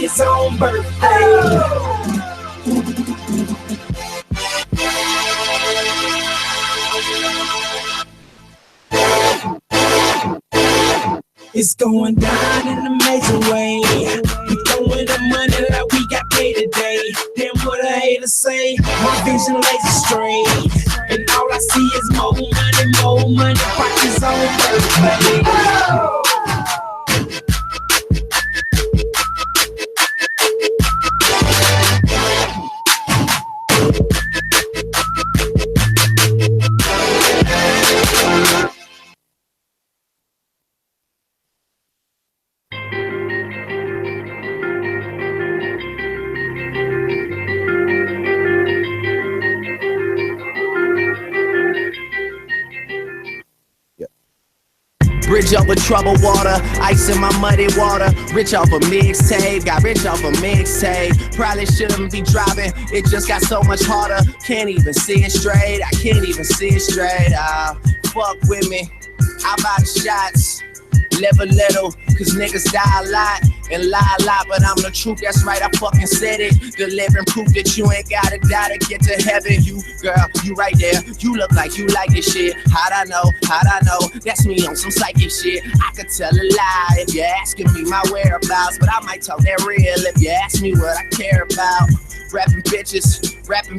his own birthday. It's going down in a major way. We throwing the money like we got paid today. Then what a hater say, my vision lays straight. And all I see is more money, pockets on birthday. Bridge over troubled water, ice in my muddy water. Rich off a mixtape, got rich off a mixtape. Probably shouldn't be driving, it just got so much harder. Can't even see it straight, I can't even see it straight. Fuck with me, I buy the shots. Live a little, cause niggas die a lot and lie a lot, but I'm the truth, that's right, I fucking said it. Delivering proof that you ain't gotta die to get to heaven. You, girl, you right there, you look like you like this shit. How'd I know, that's me on some psychic shit. I could tell a lie if you're asking me my whereabouts, but I might talk that real if you ask me what I care about. Rapping bitches, and rapping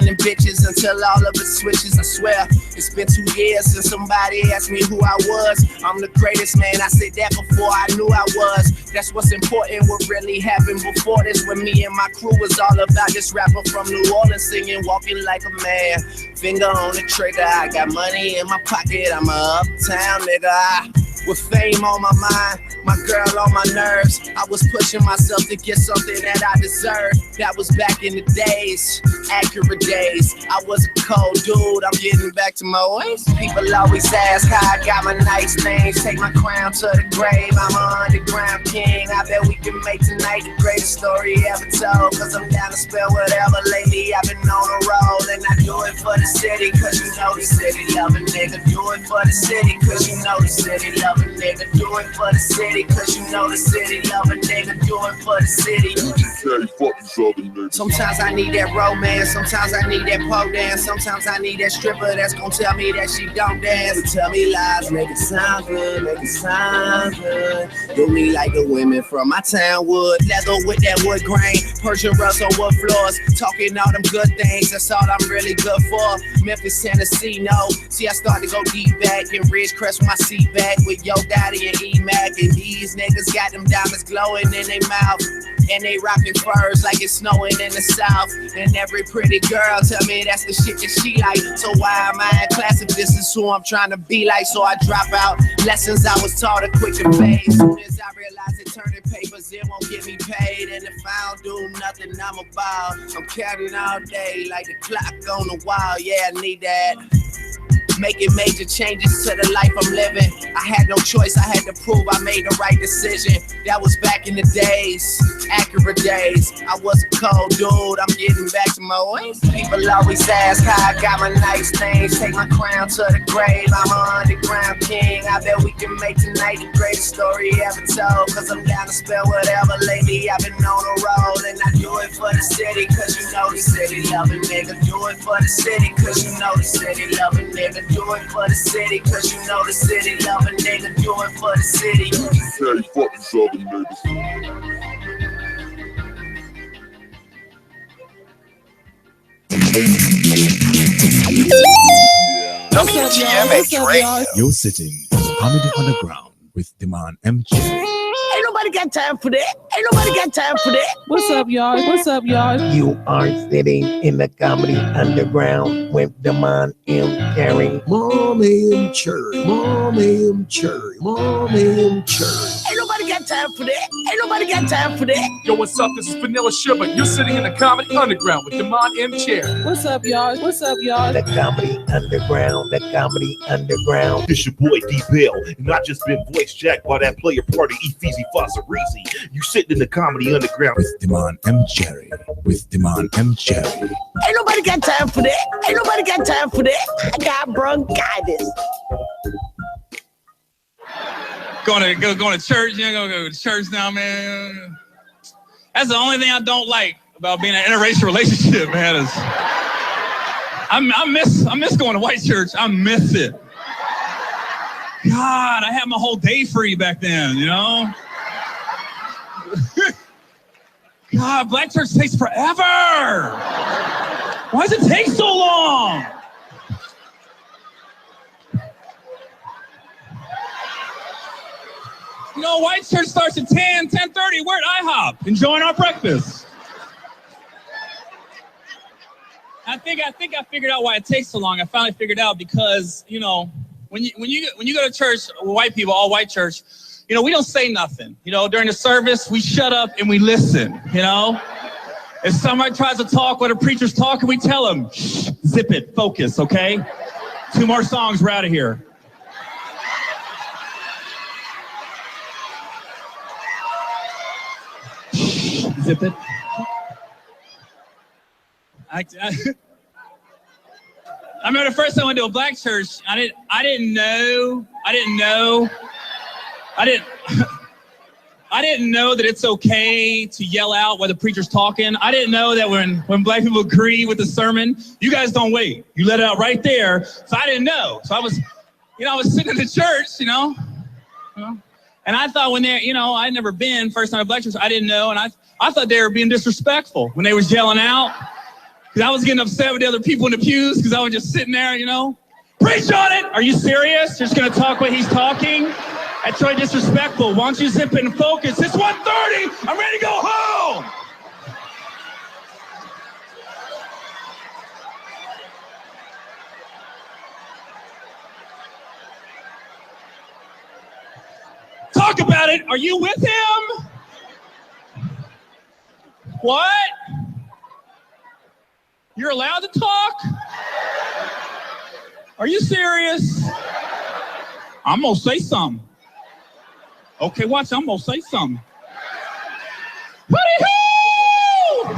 and bitches until all of it switches. I swear, it's been 2 years since somebody asked me who I was. I'm the greatest, man, I said that before I knew I was. That's what's important, what really happened before this. When me and my crew was all about this rapper from New Orleans singing, walking like a man. Finger on the trigger, I got money in my pocket, I'm a uptown nigga. With fame on my mind, my girl on my nerves. I was pushing myself to get something that I deserved. That was back in the days, accurate days. I was a cold dude, I'm getting back to my ways. People always ask how I got my nice things. Take my crown to the grave, I'm an underground king. I bet we can make tonight the greatest story ever told. Cause I'm down to spell whatever. Lately I've been on a roll, and I do it for the city. Cause you know the city love a nigga. Do it for the city, cause you know the city love a nigga. Do it for the city, cause you know the city love a nigga. Do it for the city. Sometimes I need that romance, sometimes I need that pole dance, sometimes I need that stripper that's gonna tell me that she don't dance. But tell me lies, make it sound good, make it sound good. Do me like the women from my town would. Leather with that wood grain, Persian rugs on wood floors. Talking all them good things, that's all I'm really good for. Memphis, Tennessee, no. See, I started to go deep back in Ridgecrest with my seat back with Yo Daddy and E-Mac. And these niggas got them diamonds glowing in their mouth. And they rockin' furs like it's snowing in the south. And every pretty girl tell me that's the shit that she like. So why am I in class if this is who I'm trying to be like? So I drop out lessons I was taught a quick to pay. Soon as I realize that turning papers, it won't get me paid. And if I don't do nothing, I'm about. I'm counting all day like the clock on the wall. Yeah, I need that. Making major changes to the life I'm living. I had no choice, I had to prove I made the right decision. That was back in the days, accurate days. I was a cold dude, I'm getting back to my ways. People always ask how I got my nice things. Take my crown to the grave, I'm an underground king. I bet we can make tonight the greatest story ever told. Cause I'm down to spell whatever. Lately I've been on a roll, and I do it for the city. Cause you know the city love a nigga. Do it for the city, cause you know the city love a nigga. Do it for the city, cause you know the city love a nigga. Do it for the city. Hey, fuck these other niggas. WTMH Radio. You're sitting on the Comedy Underground with Demand MC. Ain't nobody got time for that. Ain't nobody got time for that. What's up, y'all? What's up, y'all? You are sitting in the Comedy Underground with Demand M. Cherry. Mom and Cherry. Mom and Cherry. Mom and Cherry. Ain't nobody got time for that. Ain't nobody got time for that. Yo, what's up? This is Vanilla Sugar. You're sitting in the Comedy Underground with Demand M. Cherry. What's up, y'all? What's up, y'all? The Comedy Underground. The Comedy Underground. It's your boy D-Bell, and I just been voice jacked by that player party Efeezy Fosserizi. You sitting in the Comedy Underground with Demand M. Cherry. With Demand M. Cherry. Ain't nobody got time for that. Ain't nobody got time for that. I got bronchitis. Going to church, you know, go to church now, man. That's the only thing I don't like about being in an interracial relationship, man. Is I miss going to white church. I miss it. God, I had my whole day free back then, you know? God, black church takes forever. Why does it take so long? You know, white church starts at 10:30. We're at IHOP, enjoying our breakfast. I think I figured out why it takes so long. I finally figured out because, you know, when you go to church with white people, all white church, you know, we don't say nothing. You know, during the service, we shut up and we listen, you know? If somebody tries to talk when a preacher's talking, we tell them, shh, zip it, focus, okay? 2 more songs, we're out of here. Zip it. I remember the first time I went to a black church, I didn't know that it's okay to yell out while the preacher's talking. I didn't know that when black people agree with the sermon, you guys don't wait. You let it out right there. So I didn't know. So I was sitting in the church, you know, and I thought when they're, you know, I'd never been first time at black church, I didn't know, and I thought they were being disrespectful when they was yelling out. Because I was getting upset with the other people in the pews because I was just sitting there, you know. Preach on it! Are you serious? You're just going to talk while he's talking? That's really disrespectful. Why don't you zip it and focus? It's 1:30. I'm ready to go home. Talk about it. Are you with him? What? You're allowed to talk? Are you serious? I'm gonna say something. Okay, watch, I'm gonna say something. Hooty-hoo!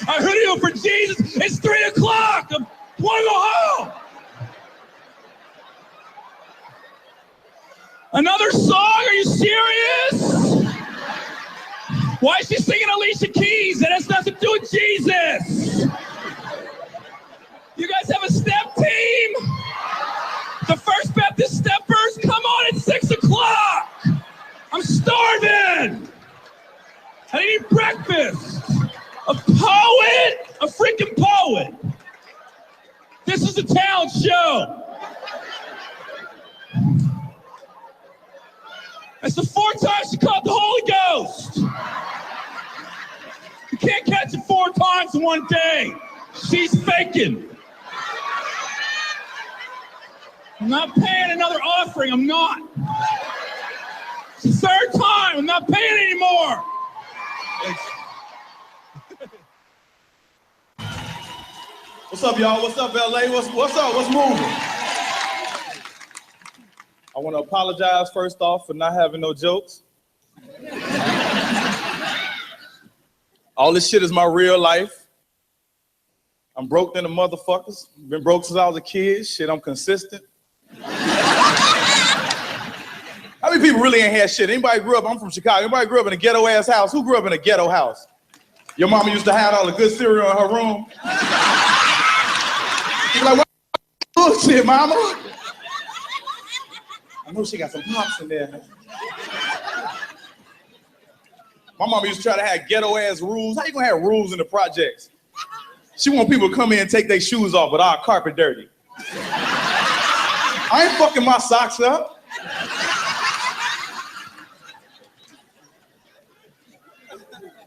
I hooty-hoo for Jesus. It's 3 o'clock. I wanna go home. Another song? Are you serious? Why is she singing Alicia Keys? That has nothing to do with Jesus. You guys have a step team? The First Baptist Steppers, come on at 6 o'clock. I'm starving. I need breakfast. A poet? A freaking poet. This is a talent show. That's the 4th time she caught the Holy Ghost. You can't catch it 4 times in one day. She's faking. I'm not paying another offering. I'm not. It's the 3rd time. I'm not paying anymore. What's up, y'all? What's up, LA? What's up? What's moving? I want to apologize first off for not having no jokes. All this shit is my real life. I'm broke than the motherfuckers. Been broke since I was a kid. Shit, I'm consistent. How many people really ain't had shit? Anybody grew up, I'm from Chicago, anybody grew up in a ghetto ass house? Who grew up in a ghetto house? Your mama used to hide all the good cereal in her room. She's like, what bullshit, mama? I know she got some pops in there. My mama used to try to have ghetto ass rules. How you gonna have rules in the projects? She want people to come in and take their shoes off with our carpet dirty. I ain't fucking my socks up.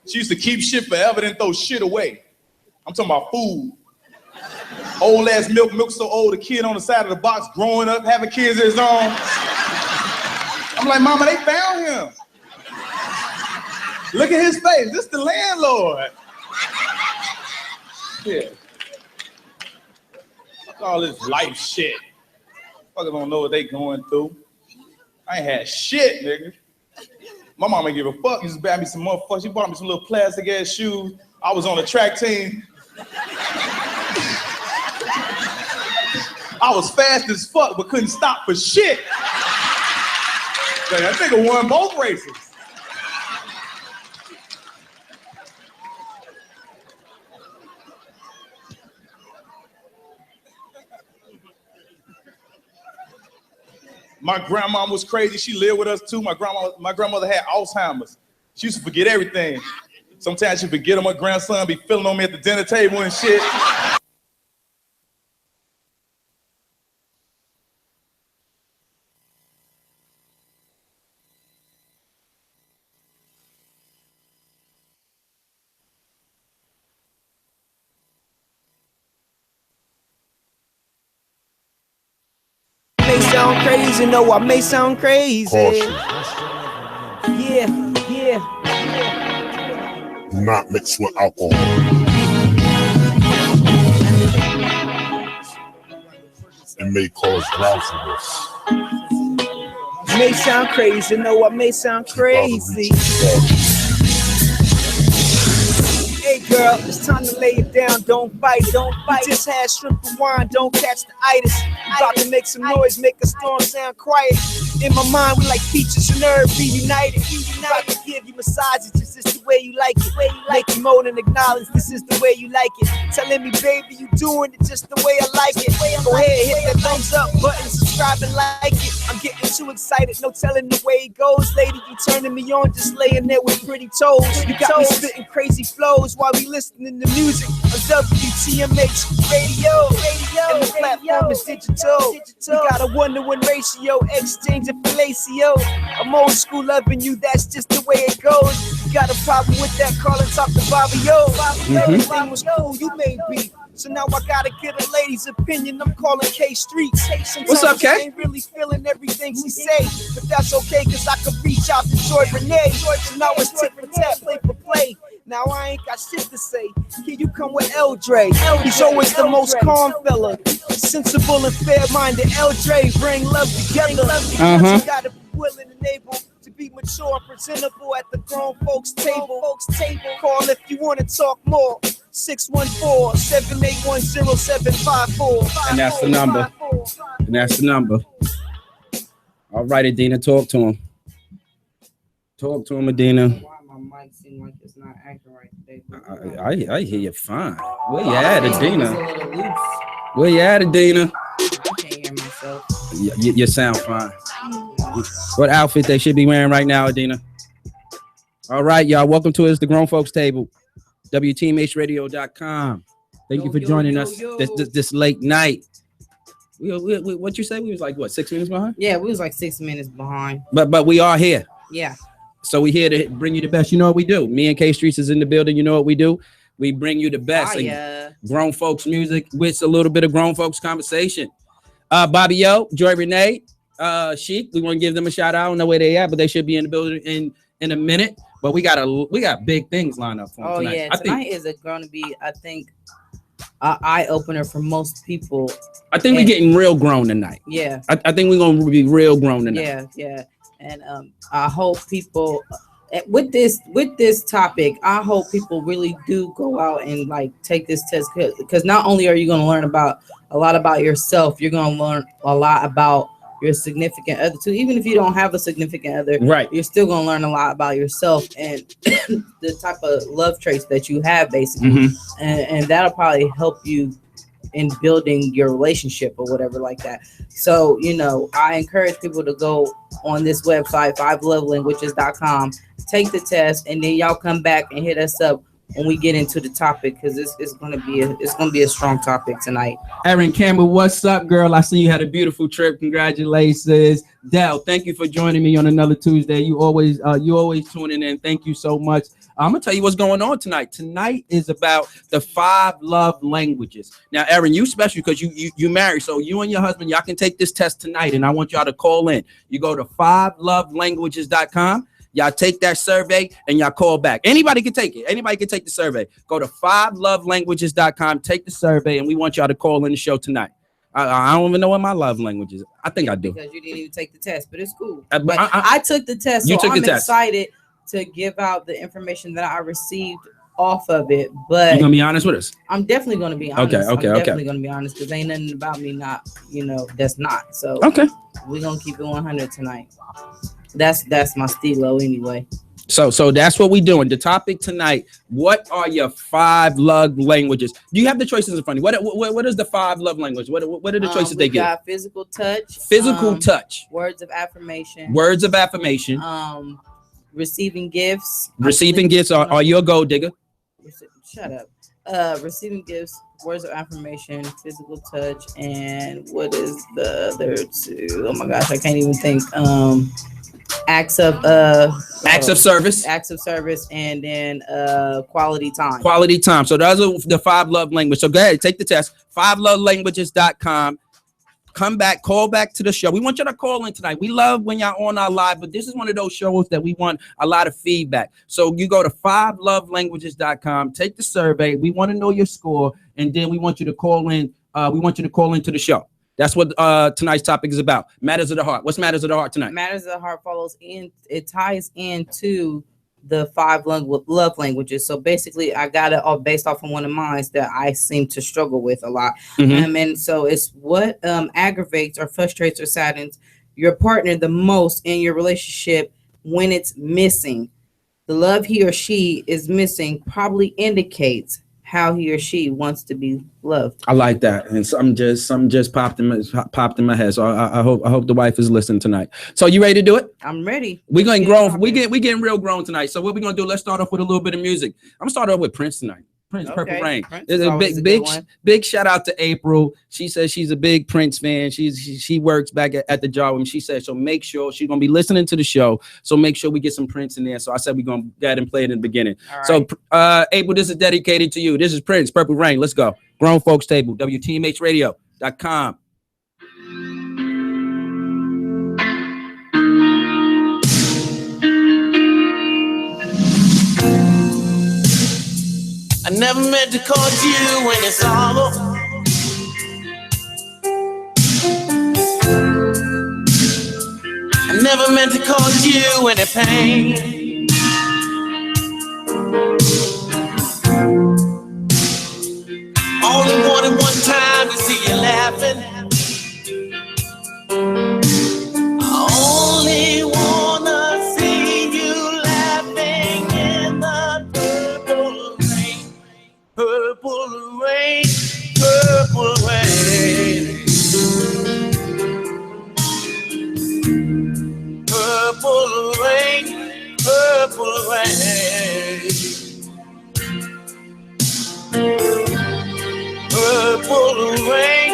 She used to keep shit forever, then throw shit away. I'm talking about food. Old ass milk so old, a kid on the side of the box growing up, having kids of his own. I'm like, mama, they found him. Look at his face, this the landlord. Yeah. Fuck all this life shit. Fuckers don't know what they going through. I ain't had shit, nigga. My mama didn't give a fuck. She just bought me some motherfuckers. She bought me some little plastic ass shoes. I was on a track team. I was fast as fuck, but couldn't stop for shit. That nigga won both races. My grandma was crazy. She lived with us too. My grandmother had Alzheimer's. She used to forget everything. Sometimes she forget on my grandson, be filling on me at the dinner table and shit. May sound crazy, no, I may sound crazy. Caution. Yeah. Do not mix with alcohol. It may cause drowsiness. May sound crazy, no, I may sound crazy. Hey girl, it's time to lay it down, don't fight. You just had shrimp and wine, don't catch the itis. You about to make some noise, make a storm sound quiet. In my mind, we like peaches and herb reunited. About to give you massages, is this the way you like it? Make you moan and acknowledge this is the way you like it. Telling me, baby, you doing it just the way I like it. Go ahead, hit that thumbs up button, subscribe and like it. I'm getting too excited, no telling the way it goes. Lady, you turning me on, just laying there with pretty toes. You got me spitting crazy flows while we listening to music on WTMH radio. And the platform is digital. We got a 1-to-1 ratio, exchange of fellatio. I'm old school loving you, that's just the way it goes. You got a problem with that, call and talk to Bobby O. Everything was cool, you made beat. So now I gotta get a lady's opinion. I'm calling K Streets. What's up, K? I ain't really feeling everything she say, but that's okay, cause I could reach out to Joy Renee. So now it's tit for tat, play for play. Now I ain't got shit to say. Here you come with L. Dre. He's always the most calm fella, sensible and fair-minded. L. Dre bring love together. You gotta be willing and able to be mature and presentable at the grown folks table. Call if you wanna talk more. 614-781-0754. And that's the number. All right, Adina, talk to him. Talk to him, Adina. My mic seems like it's not acting right today. I hear you fine. Where you at, Adina? Where you at, Adina? I can't hear myself. You sound fine. What outfit they should be wearing right now, Adina? All right, y'all. Welcome to It's the Grown Folks Table. WTMHradio.com. Thank you for joining us this late night. We what you say? We was like what, 6 minutes behind? Yeah, we was like 6 minutes behind. But we are here. Yeah. So we here to bring you the best. You know what we do. Me and K Streets is in the building. You know what we do. We bring you the best. Grown folks music with a little bit of grown folks conversation. Bobby O, Joy Renee, Sheik. We want to give them a shout out. I don't know where they at, but they should be in the building in a minute. But we got big things lined up for them tonight. Yeah, tonight is going to be, I think, an eye opener for most people. I think we're getting real grown tonight. Yeah, I think we're gonna be real grown tonight. Yeah, and I hope people with this topic, I hope people really do go out and like take this test, because not only are you going to learn a lot about yourself, you're going to learn a lot about your significant other too. Even if you don't have a significant other, right, you're still going to learn a lot about yourself and the type of love traits that you have, basically. And that'll probably help you in building your relationship or whatever like that. So, you know, I encourage people to go on this website, 5lovelanguages.com, take the test, and then y'all come back and hit us up when we get into the topic, because it's gonna be a strong topic tonight. Erin Campbell, what's up, girl? I see you had a beautiful trip. Congratulations. Dell, thank you for joining me on another Tuesday. You always tuning in. Thank you so much. I'm gonna tell you what's going on tonight. Tonight is about the 5 love languages. Now, Erin, you special because you married, so you and your husband, y'all can take this test tonight, and I want y'all to call in. You go to 5lovelanguages.com. Y'all take that survey and y'all call back. Anybody can take it. Anybody can take the survey. Go to 5lovelanguages.com, take the survey, and we want y'all to call in the show tonight. I don't even know what my love language is. I think I do. Because you didn't even take the test, but it's cool. But I took the test, so I'm excited to give out the information that I received off of it. But you're gonna be honest with us? I'm definitely gonna be honest. Okay. I'm definitely gonna be honest, because ain't nothing about me not, that's not. So okay, we're gonna keep it 100 tonight. That's my stilo anyway. So that's what we're doing. The topic tonight: what are your 5 love languages? Do you have the choices in front of you? What is the 5 love languages? What are the choices they give? Got physical touch. Physical touch. Words of affirmation. Words of affirmation. Receiving gifts. Receiving gifts. Are you a gold digger? Shut up. Receiving gifts, words of affirmation, physical touch, and what is the other 2? Oh my gosh, I can't even think. Acts of service, and then quality time. Quality time. So those are the 5 love languages. So go ahead, take the test. 5lovelanguages.com. Come back, call back to the show. We want you to call in tonight. We love when y'all on our live, but this is one of those shows that we want a lot of feedback. So you go to 5lovelanguages.com, take the survey. We want to know your score, and then we want you to call in. We want you to call into the show. That's what tonight's topic is about. Matters of the heart. What's matters of the heart tonight? Matters of the heart follows in. It ties into the 5 love languages. So basically, I got it all based off of one of mine that I seem to struggle with a lot. And so it's what aggravates or frustrates or saddens your partner the most in your relationship when it's missing. The love he or she is missing probably indicates how he or she wants to be loved. I like that, and some just popped in my head. So I hope the wife is listening tonight. So you ready to do it? I'm ready. We're going grown. We getting real grown tonight. So what we're gonna do? Let's start off with a little bit of music. I'm gonna start off with Prince tonight. Prince, okay. Purple Rain. There's a big shout out to April. She says she's a big Prince fan. She works back at the job with me. She said, so make sure she's gonna be listening to the show. So make sure we get some Prince in there. So I said we're gonna go ahead and play it in the beginning. Right. So April, this is dedicated to you. This is Prince, Purple Rain. Let's go. Grown Folks Table, WTMHradio.com. I never meant to cause you any sorrow. I never meant to cause you any pain. Only wanted one time to see you laughing. I only wanna see you laughing in the purple rain. Purple rain, purple rain. Purple rain, purple rain. Purple rain,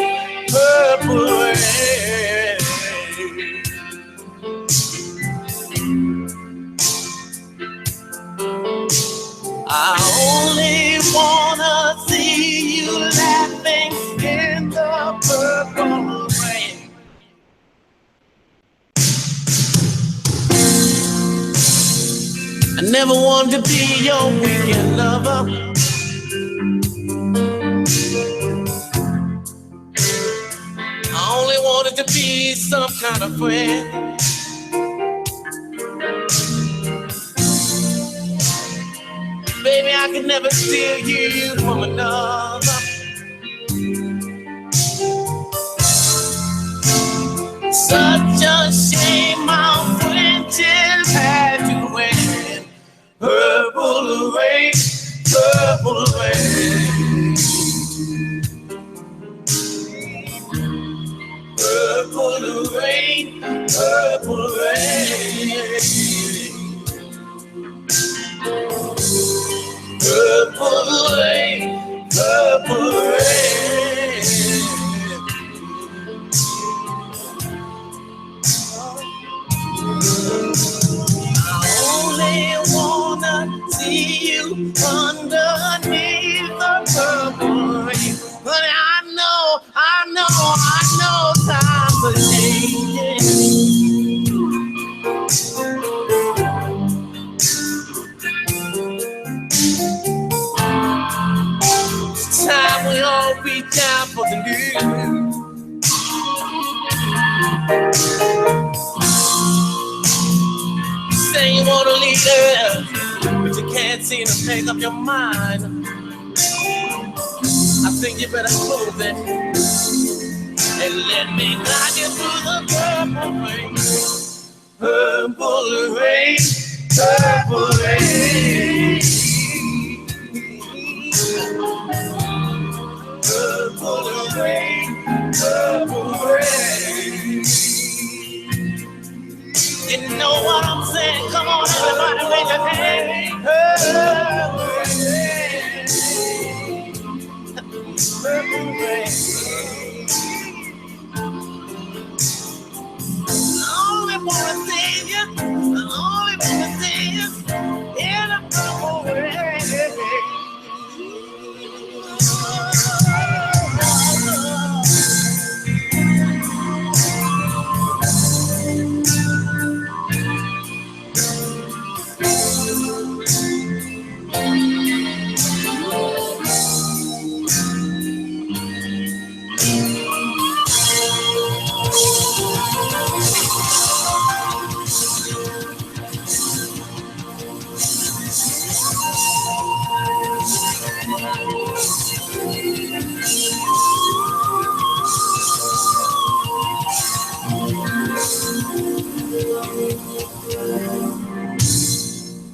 purple rain. I only wanna see you laughing in the purple rain. I never wanted to be your weekend lover. I only wanted to be some kind of friend. Baby, I could never steal you from another. Such a shame our friendship had to end. Purple rain, purple rain. Purple rain, purple rain. Purple rain, purple rain. I only wanna see you underneath the purple rain. But I know times are changing. Time we all reach out for the new. Say you wanna leave there, but you can't seem to make up your mind. I think you better close it and let me guide you through the purple rain. Purple rain, purple rain. Purple rain, purple rain. You know what I'm saying? Come on, everybody, make a hand. Purple rain. I only wanna see you. I only wanna see you in a purple rain.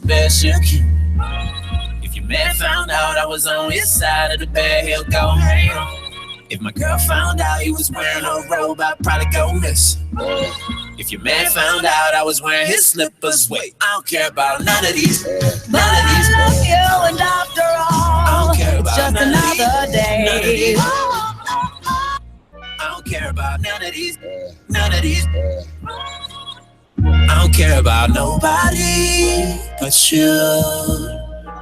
Best you can. If your man found out I was on his side of the bed, he'll go ham. If my girl found out he was wearing a robe, I'd probably go miss. If your man found out I was wearing his slippers, wait, I don't care about none of these. None of these. I love you, and after all, I don't care about just none another of these. day. None of these. I don't care about none of these. None of these. I don't care about nobody but you.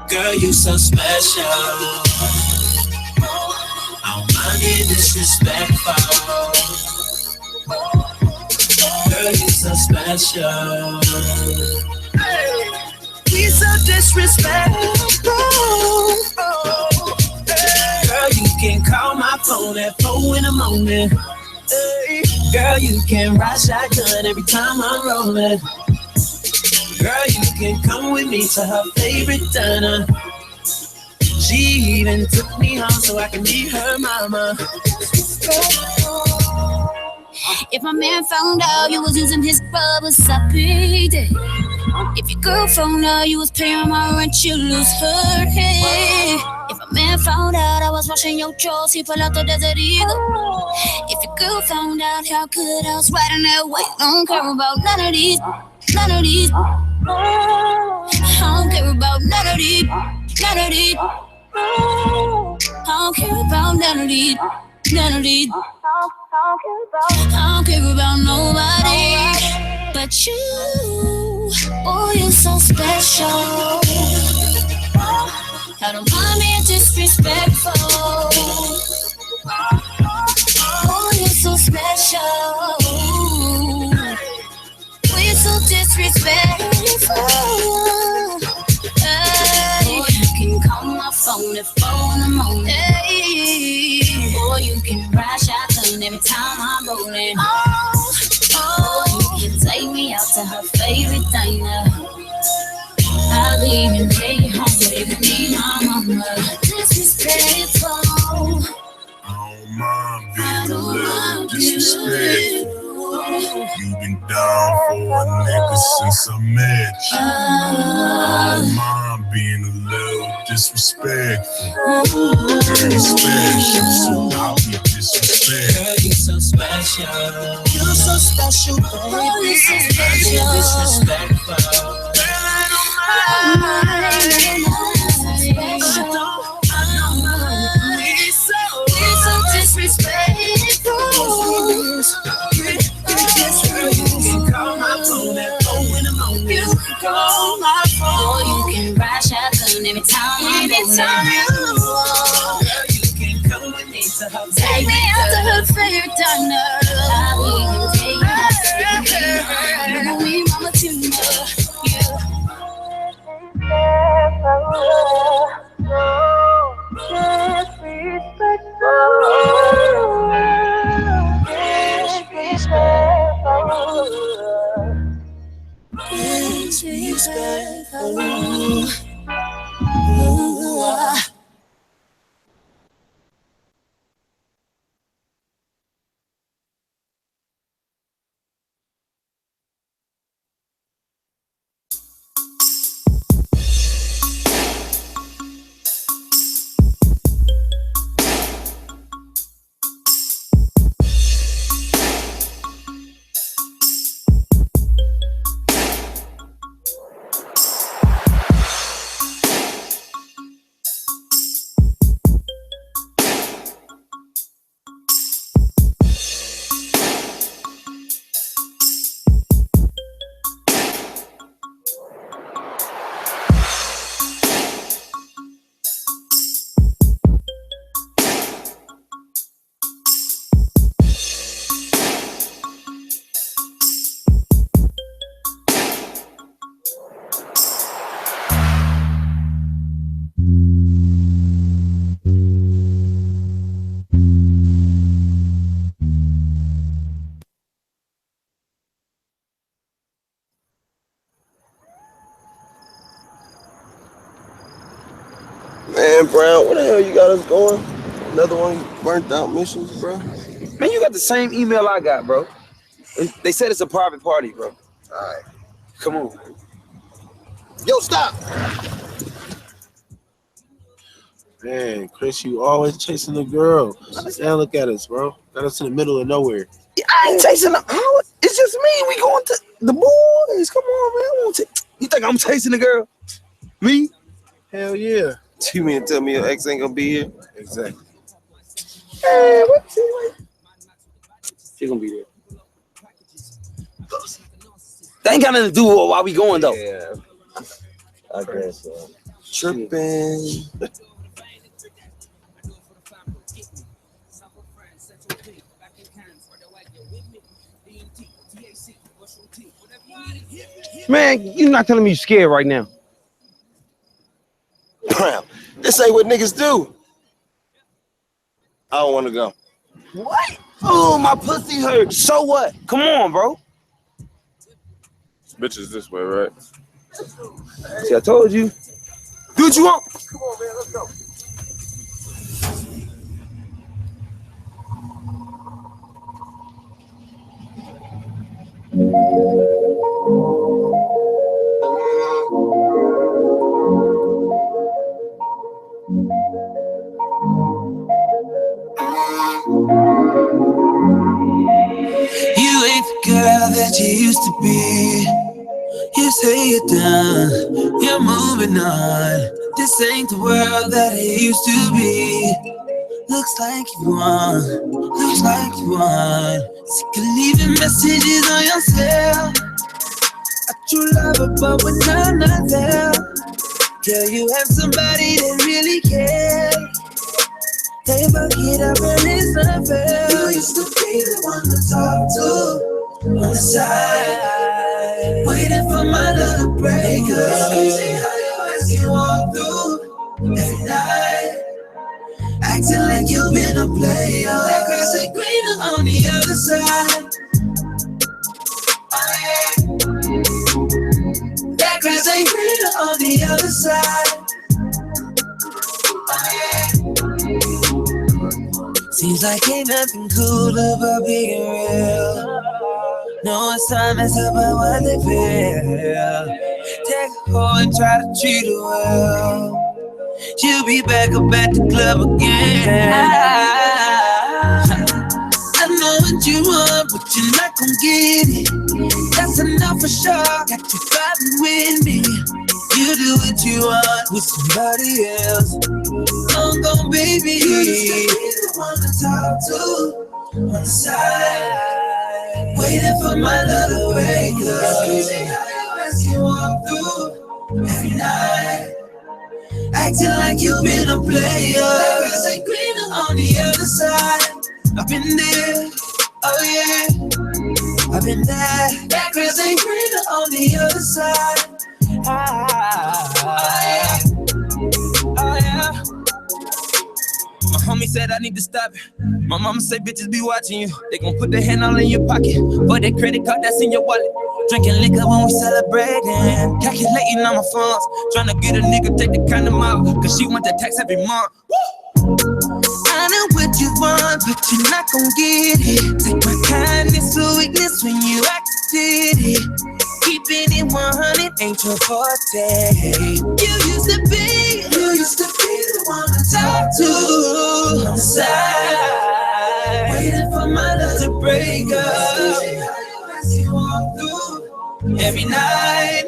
Girl, you so special. I don't mind being disrespectful. Girl, you so special. We so disrespectful. Girl, you can call my phone at 4 in the morning. Girl, you can ride shotgun every time I'm rolling. Girl, you can come with me to her favorite diner. She even took me home so I can meet her mama. If my man found out you was using his club, what's up, big day? If your girl found out you was paying my rent, you lose her head. If a man found out I was washing your drawers, he pull out the Desert Eagle. If your girl found out how good I was riding that way, I don't care about none of these, none of these. I don't care about none of these, none of these. I don't care about none of these, none of these. I don't care about nobody but you. Oh, you're so special. I don't mind being disrespectful. Oh, you're so special. We're so disrespectful. Hey, you can call my phone at 4 in the morning. Hey, or you can ride shotgun every time I'm rolling. Oh, you can take me out to her favorite diner. I'll even take you home with me, my mama. Disrespectful. I don't mind being a little disrespectful. You've been down for a nigga since I met you. I don't mind being a little disrespectful. Very special, so I'll be disrespectful. Girl, you're so special. You're so special, baby. Oh, you're so special. You're disrespectful. Girl, I don't mind. We're so disrespectful. You can call my phone at 4 in the morning. You can call my phone. Or you can ride shotgun every time I'm rolling. Girl, you can come with me to her Take me out to her favorite diner. I'll even take you out to dinner. You know me, mama, too much. Man, Brown, what the hell you got us going? Another one of these burnt out missions, bro? Man, you got the same email I got, bro. They said it's a private party, bro. All right. Come on. Yo, stop! Man, Chris, you always chasing the girl. Sit down, look at us, bro. Got us in the middle of nowhere. I ain't chasing them. It's just me. We going to the boys. Come on, man. I won't you think I'm chasing the girl? Me? Hell yeah. You mean to tell me your ex ain't gonna be here? Exactly. Hey, what? She gonna be there. That ain't got nothing to do with why we going though. Yeah. I guess so. Tripping. Man, you're not telling me you're scared right now. Brown, this ain't what niggas do. I don't want to go. What? Oh, my pussy hurts. So what? Come on, bro. This bitch is this way, right? See, I told you. Do what you want. Come on, man. Let's go. You ain't the girl that you used to be. You say you're done, you're moving on. This ain't the world that it used to be. Looks like you won, looks like you won. Sick of leaving messages on your cell. A true lover, but when I'm not there, girl, you have somebody that really cares. They fuck it up and it's not fair. You used to be the one to talk to on the side, waiting for my little break up. See how you ask you walk through every night, acting like you've been a player. That grass ain't greener on the other side. Oh yeah, that grass ain't greener on the other side. Oh yeah. Seems like ain't nothing cool about being real. No, it's time to talk about what they feel. Take a hoe and try to treat her well. She'll be back up at the club again. I know what you want, but you're not gon' get it. That's enough for sure. Got you fighting with me. You do what you want with somebody else. I'm gon' baby. You used to be the one to talk to on the side, waiting for my love to wake up. See how you ask you walk through every night, acting like you've been a player. That grass ain't greener on the other side. I've been there, oh yeah, I've been there. That grass ain't greener on the other side. Oh yeah, oh yeah. My homie said I need to stop it. My mama say bitches be watching you. They gon' put their hand all in your pocket, but that credit card that's in your wallet. Drinking liquor when we celebrating, calculating on my funds, trying to get a nigga take the condom out, cause she want the tax every month. Woo! I know what you want, but you're not gon' get it. Take my kindness for weakness when you acted it. Keeping it 100 ain't your forte. You used to be the one to talk to on the side, waiting for my love to break up. See how you walk through every night,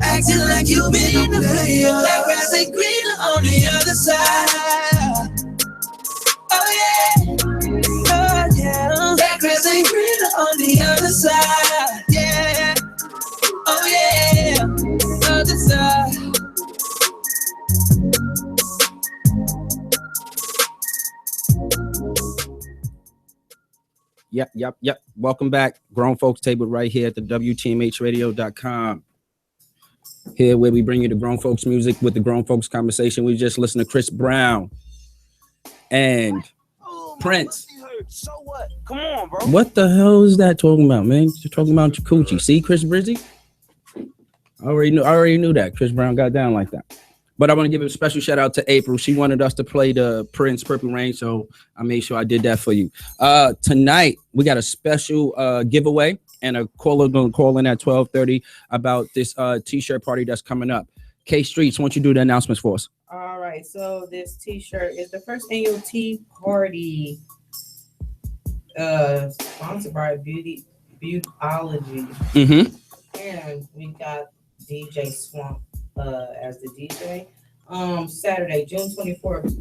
acting like you've been a player. That grass ain't greener on the other side. Oh yeah, oh yeah. That grass ain't greener on the other side. Yeah, oh yeah, other side. Yep. Welcome back. Grown Folks Table right here at the WTMHradio.com. Here where we bring you the grown folks music with the grown folks conversation. We just listened to Chris Brown and Prince. So what? Come on, bro. What the hell is that talking about, man? You're talking about your coochie. See, Chris Brizzy? I already knew that. Chris Brown got down like that. But I want to give a special shout out to April. She wanted us to play the Prince Purple Rain, so I made sure I did that for you. Tonight we got a special giveaway, and a caller gonna call in at 12:30 about this t-shirt party that's coming up. K Streets, why don't you do the announcements for us? All right, so this t-shirt is the first annual tea party, sponsored by Beautyology. Mm-hmm. And we got DJ Swamp as the DJ. Saturday, June 24th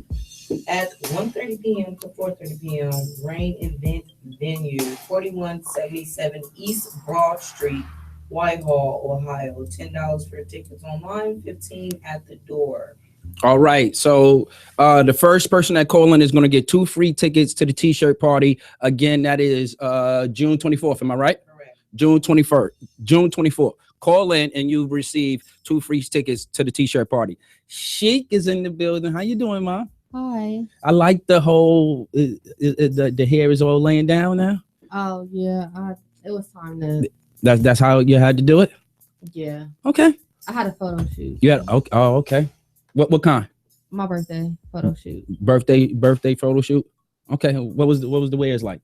at 1:30 p.m. to 4:30 p.m. Rain Event Venue, 4177 East Broad Street, Whitehall, Ohio. $10 for tickets online, $15 at the door. All right. So the first person that call in is going to get 2 free tickets to the t-shirt party. Again, that is June 24th. Am I right? Correct. June 24th. Call in and you receive 2 free tickets to the t-shirt party. Sheik is in the building. How you doing, Mom? Hi. I like the whole the hair is all laying down now. Oh yeah, it was time to. That's how you had to do it. Yeah. Okay. I had a photo shoot. You had okay. What kind? My birthday photo shoot. Birthday photo shoot. Okay. What was the wears like?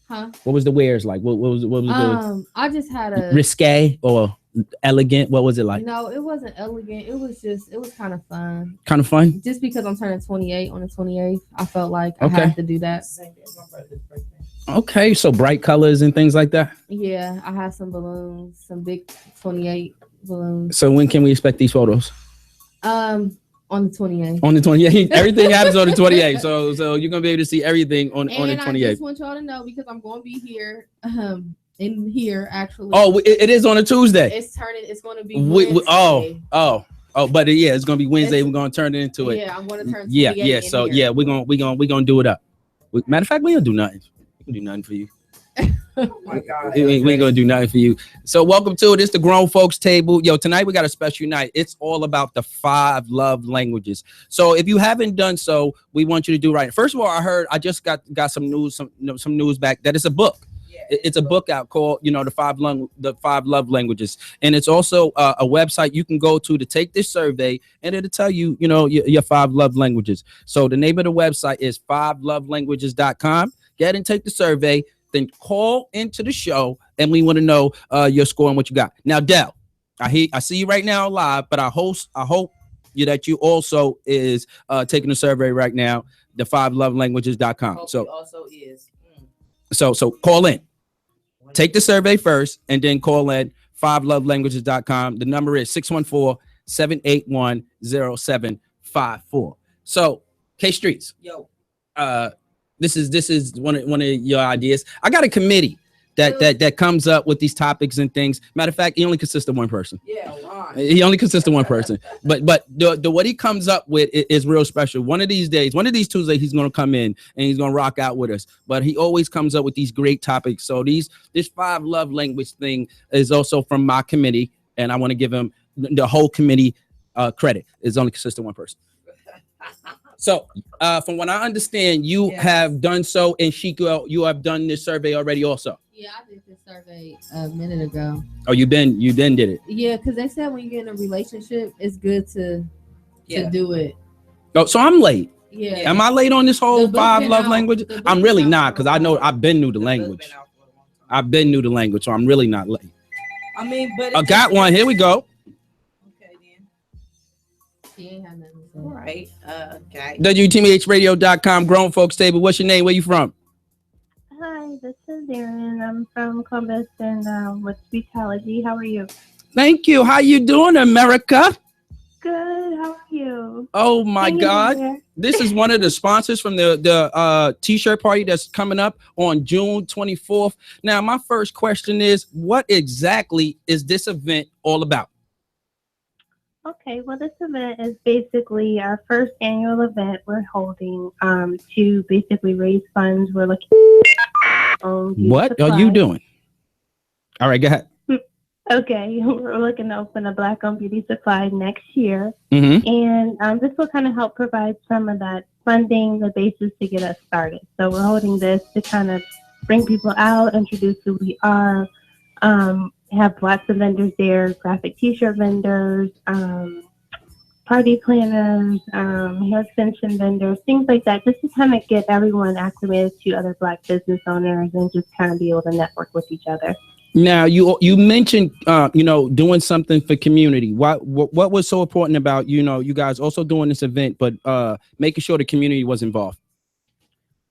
Huh? What was the wears like? What was the I just had a risque or elegant? What was it like? No, it wasn't elegant. It was kind of fun. Kind of fun. Just because I'm turning 28 on the 28th, I felt like Okay. I had to do that. Okay, so bright colors and things like that. Yeah, I had some balloons, some big 28 balloons. So when can we expect these photos? On the 28th. On the 28th. Everything happens on the 28th. So you're gonna be able to see everything on the 28th. I just want y'all to know because I'm going to be here. In here actually. Oh, it is on a Tuesday. It's going to be Wednesday. But it's gonna be Wednesday. We're gonna turn it into it. Yeah, I'm going to turn. Yeah. So here. we're gonna do it up. Matter of fact, we don't do nothing. We can do nothing for you. Oh my God. We ain't gonna do nothing for you. So welcome to it. It's the Grown Folks Table. Yo, tonight we got a special night. It's all about the 5 love languages. So if you haven't done so, we want you to do right. First of all, I just got some news, some news back that it's a book. It's a book out called, the 5 love languages, and it's also a website you can go to take this survey, and it'll tell you, your 5 love languages. So the name of the website is 5lovelanguages.com. Get ahead and take the survey, then call into the show, and we want to know your score and what you got. Now, Del, I see you right now live, but I hope that you also is taking the survey right now, the 5lovelanguages.com. So also is. So call in. Take the survey first and then call in 5lovelanguages.com. The number is 614-781-0754. So K Streets. Yo. This is one of your ideas. I got a committee that comes up with these topics and things. Matter of fact, he only consists of one person. Yeah, why? He only consists of one person. But the what he comes up with is real special. One of these Tuesdays, he's gonna come in and he's gonna rock out with us. But he always comes up with these great topics. So this 5 love language thing is also from my committee, and I want to give him the whole committee credit. It's only consists of one person. So, from what I understand, you have done so, and Chico, you have done this survey already also. Yeah, I did this survey a minute ago. Oh, you then did it. Yeah, because they said when you get in a relationship, it's good to do it. Oh, so I'm late. Yeah. Am I late on this whole 5 love language? I'm really not, because I know I've been new to language. So I'm really not late. I mean, but I got one. Here we go. Okay, then. She ain't have nothing to say. All right. Okay. WTMHradio.com, Grown Folks Table. What's your name? Where you from? Hi, this is Erin. I'm from Columbus and with Speechology. How are you? Thank you. How you doing, America? Good. How are you? Oh my God. This is one of the sponsors from the t-shirt party that's coming up on June 24th. Now, my first question is, what exactly is this event all about? Okay, well, this event is basically our first annual event we're holding to basically raise funds. We're looking. What are you doing? All right, go ahead. Okay, we're looking to open a Black-owned beauty supply next year, Mm-hmm. and this will kind of help provide some of that funding, the basis to get us started. So we're holding this to kind of bring people out, introduce who we are, have lots of vendors there, graphic T-shirt vendors, party planners, hair extension vendors, things like that, just to kind of get everyone acclimated to other Black business owners and just kind of be able to network with each other. Now, you mentioned, doing something for community. What was so important about, you guys also doing this event, but making sure the community was involved?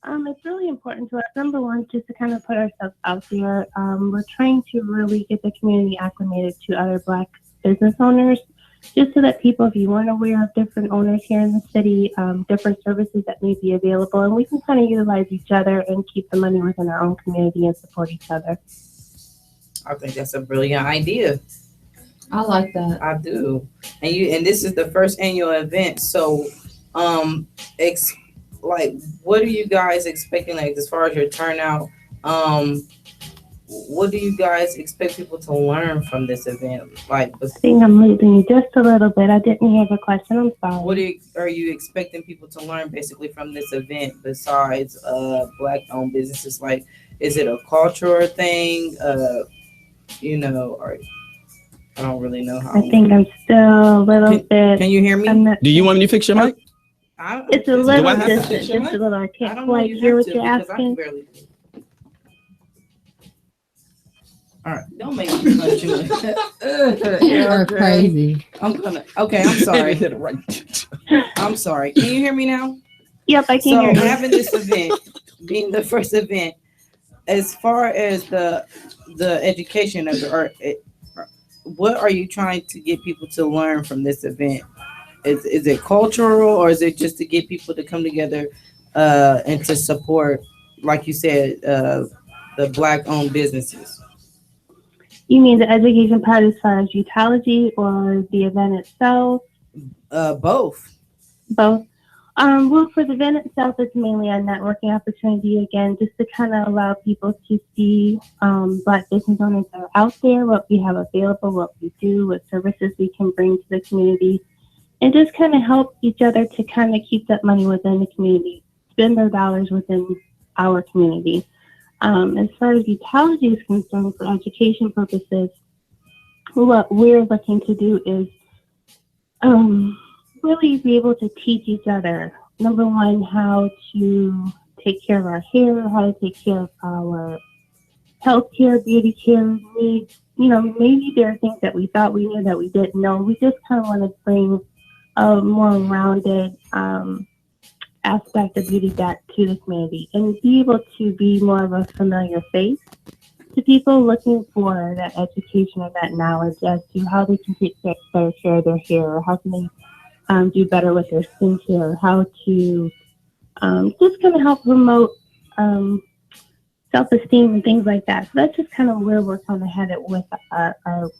It's really important to us. Number one, just to kind of put ourselves out there. We're trying to really get the community acclimated to other Black business owners, just so that people, if you weren't aware of different owners here in the city, different services that may be available, and we can kind of utilize each other and keep the money within our own community and support each other. I think that's a brilliant idea. I like that. I do. And this is the first annual event, so what are you guys expecting, like, as far as your turnout? What do you guys expect people to learn from this event? Like, I think I'm losing you just a little bit. I didn't hear the question. I'm sorry. What are you expecting people to learn basically from this event besides Black-owned businesses? Like, is it a cultural thing? Or I don't really know how. I think I'm still a little bit. Can you hear me? Do you want me to fix your mic? It's a little distant, just a little. I can't quite hear what you're asking. All right, don't make me punch you. You're crazy. I'm sorry. I'm sorry. Can you hear me now? Yep, I can hear you. Having this event, being the first event, as far as the education of the art, what are you trying to get people to learn from this event? Is it cultural, or is it just to get people to come together and to support, like you said, the Black-owned businesses? You mean the education part as far as Youthology or the event itself? Both. Both. Well, for the event itself, it's mainly a networking opportunity, again, just to kind of allow people to see Black business owners that are out there, what we have available, what we do, what services we can bring to the community, and just kind of help each other to kind of keep that money within the community, spend their dollars within our community. As far as Youthology is concerned, for education purposes, what we're looking to do is really be able to teach each other, number one, how to take care of our hair, how to take care of our health care, beauty care needs. Maybe there are things that we thought we knew that we didn't know. We just kind of want to bring a more rounded aspect of beauty back to the community and be able to be more of a familiar face to people looking for that education and that knowledge as to how they can take better care of their hair, how can they do better with their skincare, how to just kind of help promote self-esteem and things like that. So that's just kind of where we're kind of headed with our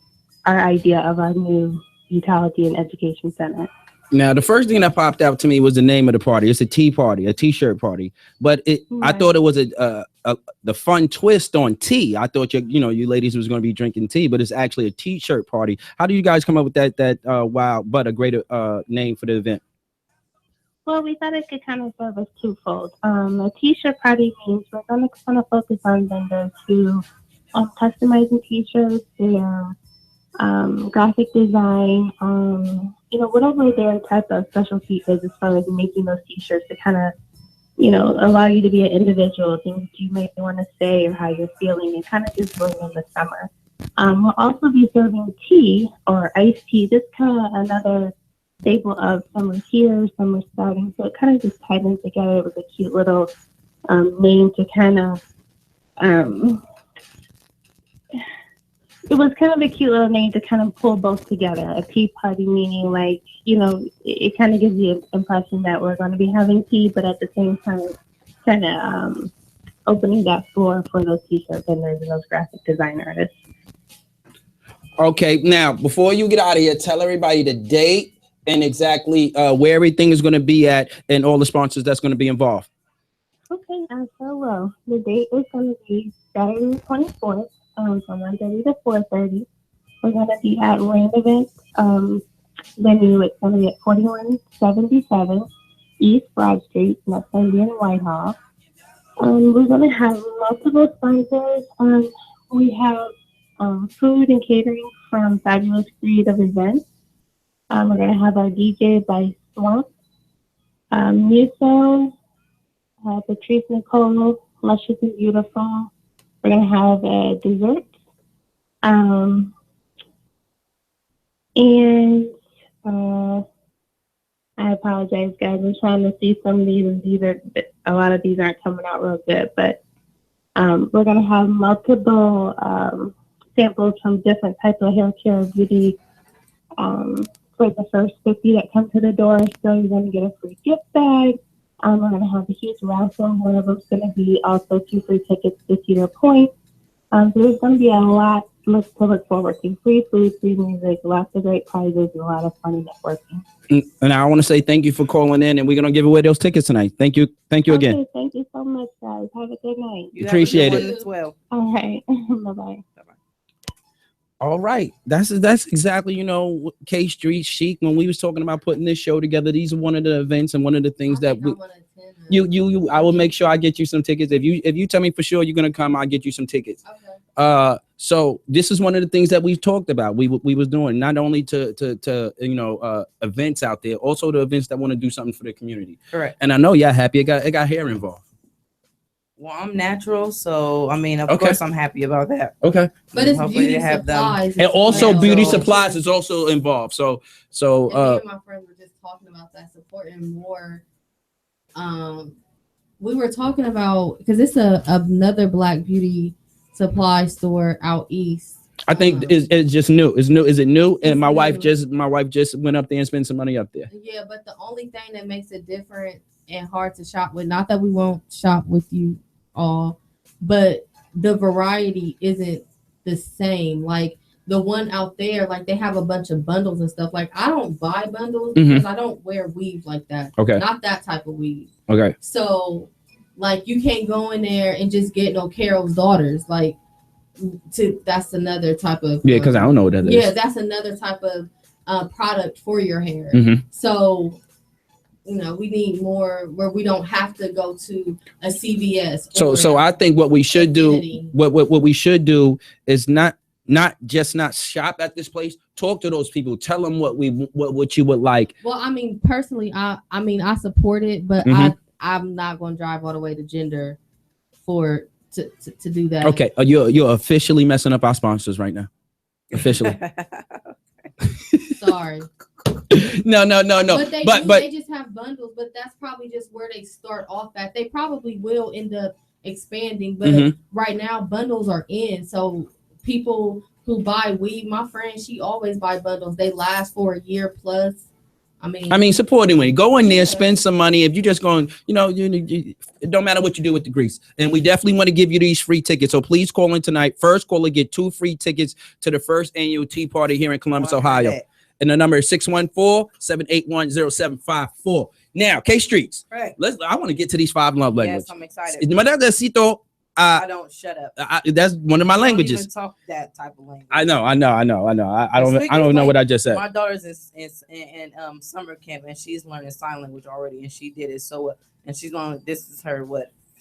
idea of our new Youthology and Education Center. Now, the first thing that popped out to me was the name of the party. It's a tea party, a t-shirt party. But I thought it was the fun twist on tea. I thought you ladies was going to be drinking tea, but it's actually a t-shirt party. How do you guys come up with that wild but a great name for the event? Well, we thought it could kind of serve as twofold. A t-shirt party means we're going to kind of focus on vendors who customizing t-shirts, their graphic design, whatever their type of specialty is as far as making those t-shirts to kind of, allow you to be an individual, things that you may want to say or how you're feeling, and kind of just bring in the summer. We'll also be serving tea or iced tea. This kind of another staple of summer here, summer starting. So it kind of just tied in together. It was a cute little name to kind of, it was kind of a cute little name to kind of pull both together. A tea party meaning like, it kind of gives you an impression that we're going to be having tea, but at the same time, kind of opening that floor for those t-shirt vendors and those graphic design artists. Okay, now, before you get out of here, tell everybody the date and exactly where everything is going to be at and all the sponsors that's going to be involved. Okay, so well, the date is going to be Saturday the 24th. From 1:30 to 4:30. We're going to be at Rain Event venue. It's going to be at 4177 East Broad Street, and that's going to be in Whitehall. We're going to have multiple sponsors. We have food and catering from Fabulous Creative Events. We're going to have our DJ by Swamp, Muso, Patrice Nicole, Luscious and Beautiful. We're going to have dessert. And I apologize, guys. I'm trying to see some of these, and a lot of these aren't coming out real good, but we're going to have multiple samples from different types of hair care and beauty for the first 50 that come to the door. So you're going to get a free gift bag. We're going to have a huge raffle. One of them's going to be also 2 free tickets to Cedar Point. So there's going to be a lot to look forward to. Free food, free music, lots of great prizes, and a lot of fun networking. And I want to say thank you for calling in, and we're going to give away those tickets tonight. Thank you again. Thank you so much, guys. Have a good night. Appreciate it. Well. All right. Bye-bye. All right, that's exactly, K Street Chic. When we was talking about putting this show together, these are one of the events and one of the things that I will make sure I get you some tickets. If you tell me for sure you're gonna come, I'll get you some tickets. Okay. So this is one of the things that we've talked about. We was doing not only to events out there, also the events that want to do something for the community. Correct. And I know y'all happy. It got hair involved. Well, I'm natural, so I mean, of course, I'm happy about that. Okay, but it's beauty supplies, and also beauty supplies is also involved. So me and my friends were just talking about that, supporting more. We were talking about because it's another Black beauty supply store out east. I think it's just new. It's new. Is it new? And my wife just went up there and spent some money up there. Yeah, but the only thing that makes it different and hard to shop with, not that we won't shop with you all, but the variety isn't the same. Like the one out there, like they have a bunch of bundles and stuff. Like I don't buy bundles because I don't wear weave like that. Okay. Not that type of weave. Okay. So like you can't go in there and just get no Carol's Daughters. Like that's another type of because I don't know what that is. Yeah, that's another type of product for your hair. So we need more where we don't have to go to a CVS. So I think what we should do, what we should do is not shop at this place. Talk to those people. Tell them what you would like. Well, I mean, personally, I support it, but I'm not going to drive all the way to Gender to do that. Okay, you're officially messing up our sponsors right now. Officially. Sorry. No. But they just have bundles, but that's probably just where they start off at. They probably will end up expanding, but right now bundles are in. So people who buy weave, my friend, she always buy bundles. They last for a year plus. I mean, supporting when you go in there, spend some money. If you're just going, it don't matter what you do with the grease. And we definitely want to give you these free tickets. So please call in tonight. First caller get 2 free tickets to the first annual Tea Party here in Columbus, Ohio. And the number is 614-781-0754. Now, K Streets. Right. I want to get to these 5 love languages. Yes, I'm excited. I don't shut up. That's one of my languages. Don't even talk that type of language. I know. I don't know what I just said. My daughter's in summer camp and she's learning sign language already, and she did it so. And she's on. This is her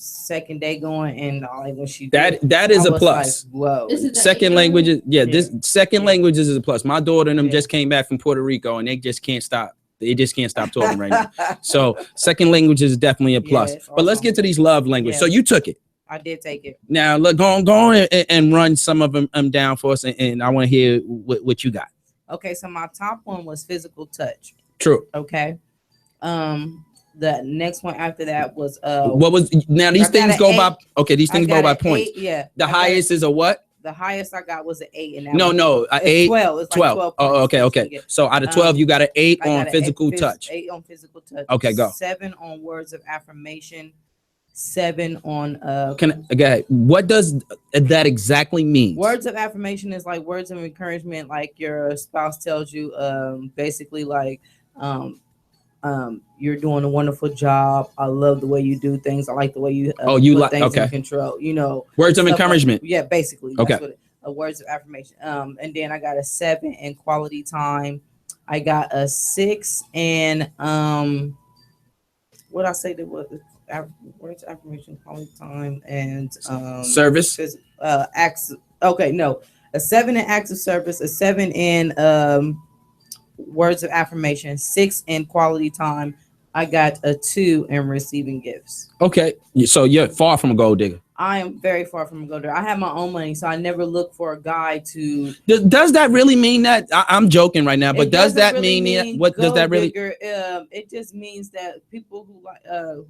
second day going, and when she that is a plus. Like, whoa. Second languages, this second languages is a plus. My daughter and them just came back from Puerto Rico, and they just can't stop. They just can't stop talking right now. So second language is definitely a plus. But let's get to these love languages. So you took it. I did take it. Now look, go on and run some of them down for us, and I want to hear what you got. Okay, so my top one was physical touch. True. Okay. The next one after that was what was now these things go by these things go by points. 8, yeah. The highest is a what? The highest I got was an 8, and no, 8. 12. It's 12. Like 12. Oh, okay. So out of 12, you got an 8 on physical touch. 8 on physical touch. Okay, go. 7 on words of affirmation. 7 on what does that exactly mean? Words of affirmation is like words of encouragement, like your spouse tells you basically like you're doing a wonderful job. I love the way you do things. I like the way you put things in control. Words of encouragement. Yeah, basically. That's what words of affirmation. And then I got a 7 in quality time. I got a 6 in what I say that was words of affirmation, quality time, and service. Acts. Okay, no, a 7 in acts of service, a 7 in words of affirmation, 6 in quality time. I got a 2 in receiving gifts. Okay, so you're far from a gold digger. I am very far from a gold digger. I have my own money, so I never look for a guy to. Does that really mean that? I'm joking right now, but It does doesn't that really mean what does that gold really? digger. It just means that people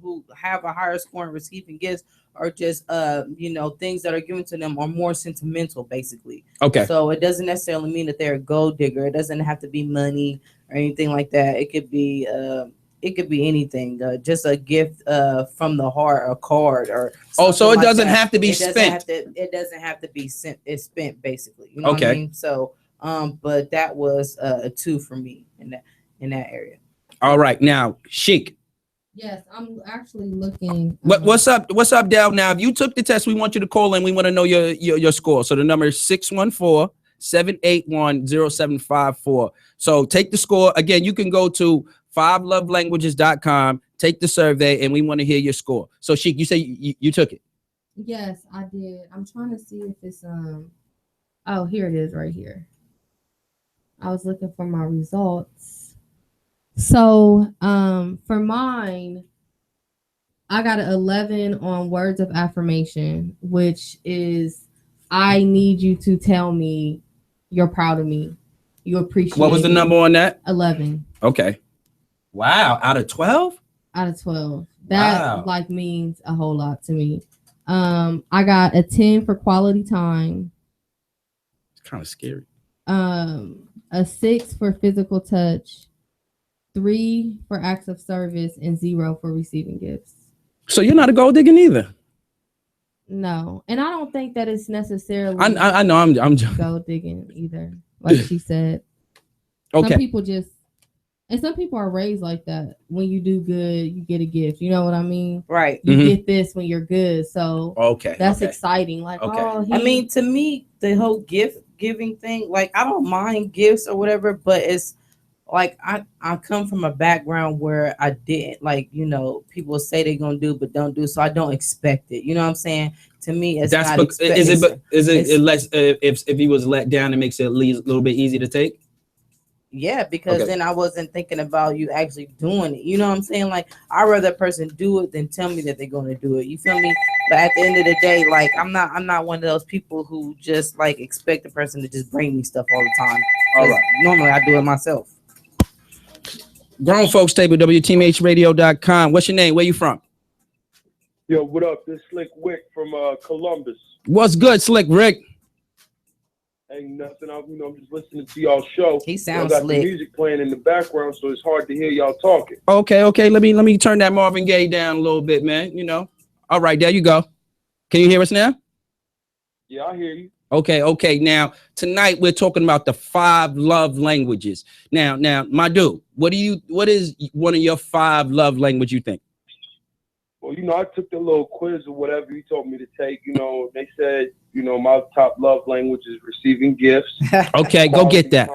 who have a higher score in receiving gifts are just things that are given to them are more sentimental, basically. Okay. So it doesn't necessarily mean that they're a gold digger. It doesn't have to be money or anything like that. It could be anything, just a gift from the heart, a card, or So it like doesn't that. have to be It doesn't spent. it doesn't have to be sent. It's spent, basically. You know what I Okay. mean? So, but that was a 2 for me in that area. All right, now Chic. Yes, I'm actually looking. What's up? What's up, Dell? Now, if you took the test, we want you to call in. We want to know your score. So the number is 614-781-0754. So take the score. Again, you can go to 5lovelanguages.com, take the survey, and we want to hear your score. So Chic, you say you took it. Yes, I did. I'm trying to see if it's oh, here it is right here. I was looking for my results. So for mine, I got an 11 on words of affirmation, which is I need you to tell me you're proud of me. You appreciate What was the number on that? 11. Okay. Wow. Out of 12? Out of 12. That Wow. means a whole lot to me. I got a 10 for quality time. It's kind of scary. A 6 for physical touch, 3 for acts of service, and 0 for receiving gifts. So you're not a gold digger neither. No, and I don't think that it's necessarily. I know. I'm gold digging either, like she said. Okay. Some people some people are raised like that. When you do good, you get a gift. You know what I mean? Right. You Mhm. get this when you're good. So Okay. that's okay. exciting. Like, Okay. oh, I mean, to me, the whole gift giving thing, like, I don't mind gifts or whatever, but it's like I come from a background where I didn't, like, people say they're gonna do but don't do, so I don't expect it. You know what I'm saying? To me, it's That's not if he was let down, it makes it a little bit easy to take. Yeah, because Okay. then I wasn't thinking about you actually doing it. You know what I'm saying? Like, I'd rather a person do it than tell me that they're going to do it. You feel me? But at the end of the day, like, I'm not one of those people who just like expect the person to just bring me stuff all the time. All 'Cause right. normally I do it myself. Grown Folks Table, WTMHradio.com. What's your name? Where you from? Yo, what up? This Slick Wick from Columbus. What's good, Slick Rick? Ain't nothing. I'm just listening to y'all show. He Y'all sounds got slick. the music playing in the background, so it's hard to hear y'all talking. Okay. Let me turn that Marvin Gaye down a little bit, man. All right, there you go. Can you hear us now? Yeah, I hear you. Okay. Now, tonight we're talking about the 5 love languages. Now, my dude, what is one of your 5 love language you think? Well, I took the little quiz or whatever you told me to take. They said, my top love language is receiving gifts. Okay, go get that.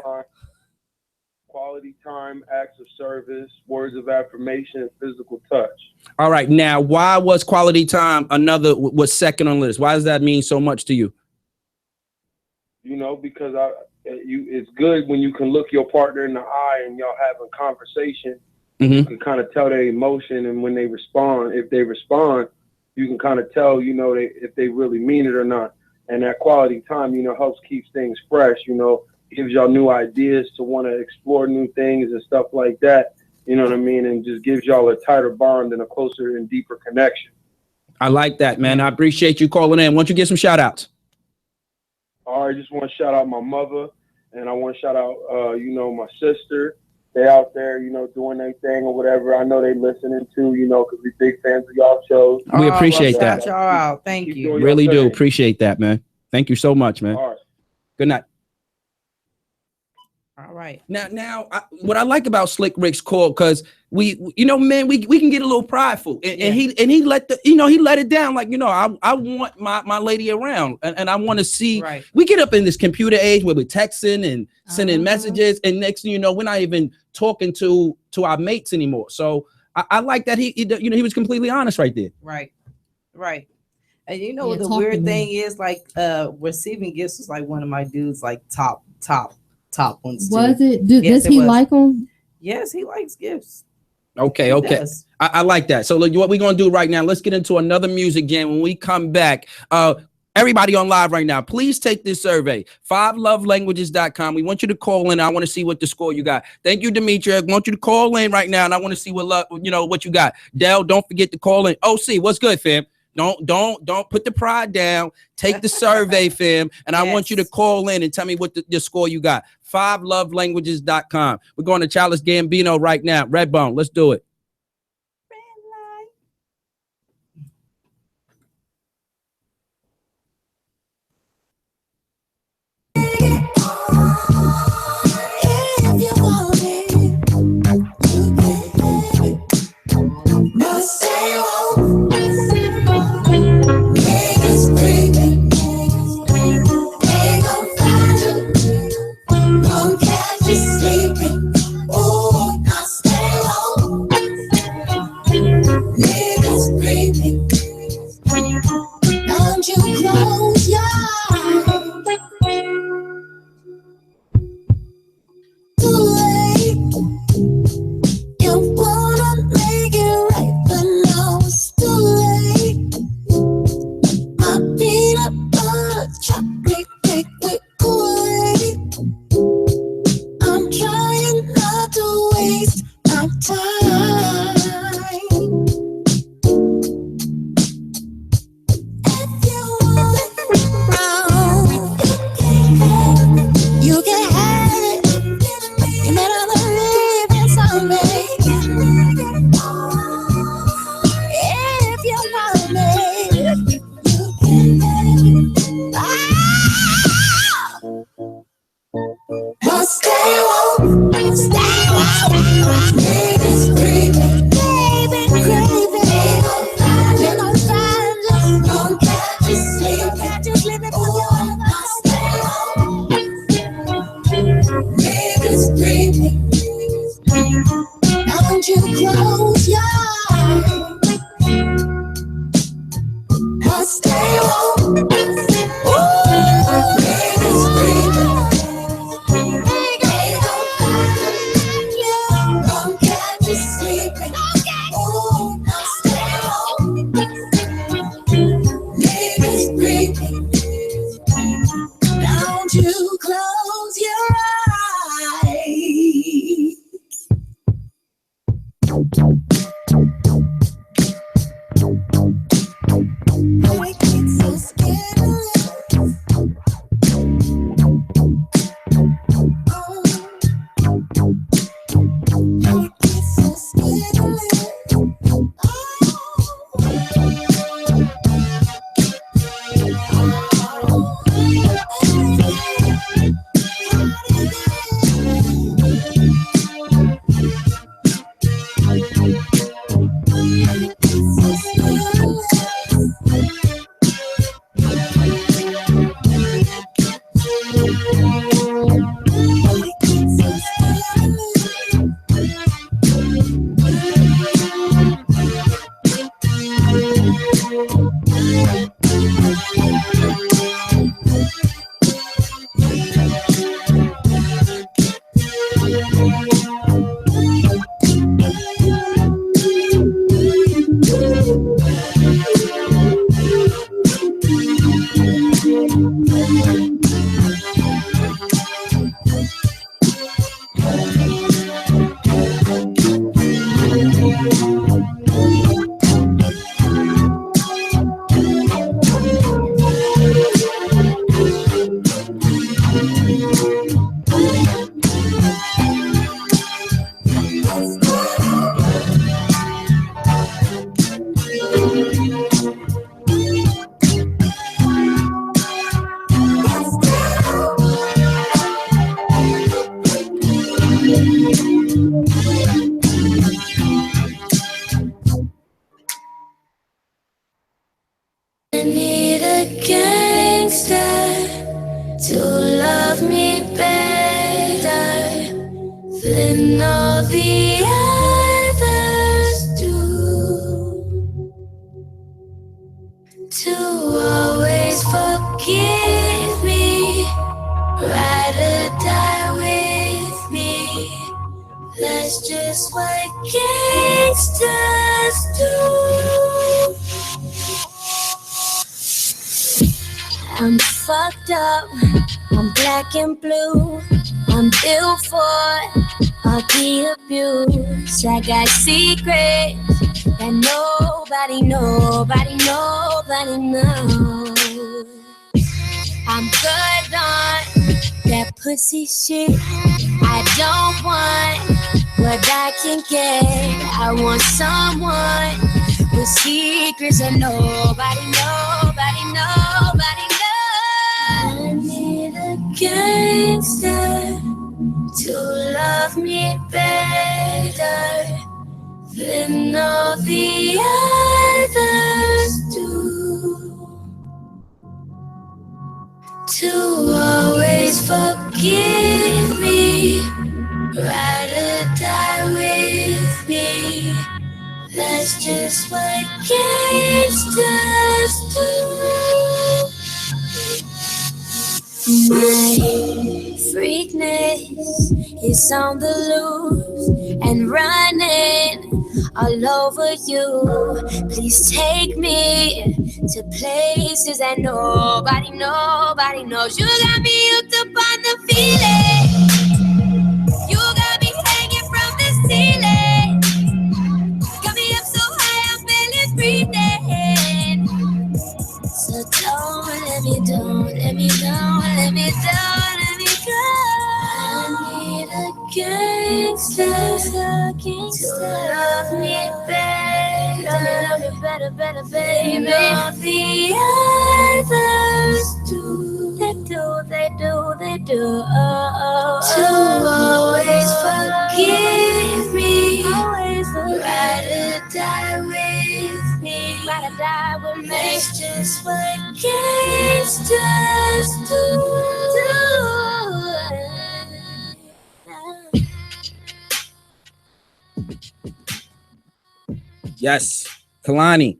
Quality time, acts of service, words of affirmation, and physical touch. All right. Now, why was quality time was second on the list? Why does that mean so much to you? Because it's good when you can look your partner in the eye and y'all having conversation. You can kind of tell their emotion, and when they respond, if they respond, you can kind of tell, if they really mean it or not. And that quality time, helps keep things fresh, gives y'all new ideas to want to explore new things and stuff like that. You know what I mean? And just gives y'all a tighter bond and a closer and deeper connection. I like that, man. I appreciate you calling in. Why don't you get some shout outs? All right, just want to shout out my mother, and I want to shout out, my sister. They out there, doing their thing or whatever. I know they listening too, because we big fans of y'all shows. We appreciate that. Shout y'all out. Thank Keep you. doing your Really do thing. appreciate that, man. Thank you so much, man. All right. Good night. All right. Now, what I like about Slick Rick's call, because we can get a little prideful, and he let it down. Like, I want my lady around, and I want to see. Right. We get up in this computer age where we're texting and sending messages, and next thing you know, we're not even talking to our mates anymore. So I like that he was completely honest right there. Right. And Yeah, the talk to weird me. thing is, like, receiving gifts is like one of my dudes, like top top ones. Was too. it? Yes, Does he was. like them? Yes, he likes gifts. Okay, He okay. does. I like that. So look, what we're gonna do right now, let's get into another music jam. When we come back, everybody on live right now, please take this survey, 5lovelanguages.com. We want you to call in. I want to see what the score you got. Thank you, Dimitri. I want you to call in right now, and I want to see what you got. Dell, don't forget to call in. OC, what's good, fam? Don't put the pride down. Take the survey, fam, and I want you to call in and tell me what the score you got. 5lovelanguages.com. We're going to Childish Gambino right now. Redbone, let's do it. Don't you close your eyes. Too late. You wanna make it right, but now it's too late. My peanut butter chocolate cake with Kool-Aid. I'm trying not to waste my time. You can have it. You may not believe it someday. If you want me, you can have it. But stay woke, niggas creeping, baby creeping. They gon' find you, gon' catch you sleeping, niggas creeping. Don't you close your eyes. But stay woke. Niggas creeping. Don't catch you sleeping. Stay woke. Niggas creeping. Don't you close your eyes. I get so scandalous. I get so scandalous. I need a gangster to love me better than all the others do. To always forgive me, ride or die with That's just what gangsters do. I'm fucked up, I'm black and blue. I'm built for all the abuse. I got secrets that nobody knows. I'm good on that pussy shit. I don't want what I can get. I want someone with secrets that nobody knows. I need a gangster to love me better than all the others do. To always forgive me, ride or die with me. That's just what gangsters do. My freakness is on the loose and running all over you. Please take me to places that nobody knows. You got me hooked up on the feeling. You got me hanging from the ceiling. Got me up so high I'm barely breathing. So don't let me down, let me down, let me down, let me go. I need a gangster to love me better, baby. All the others do. They do. To always forgive me, ride or die with me. That's just what gangsters do. Yes, Kalani.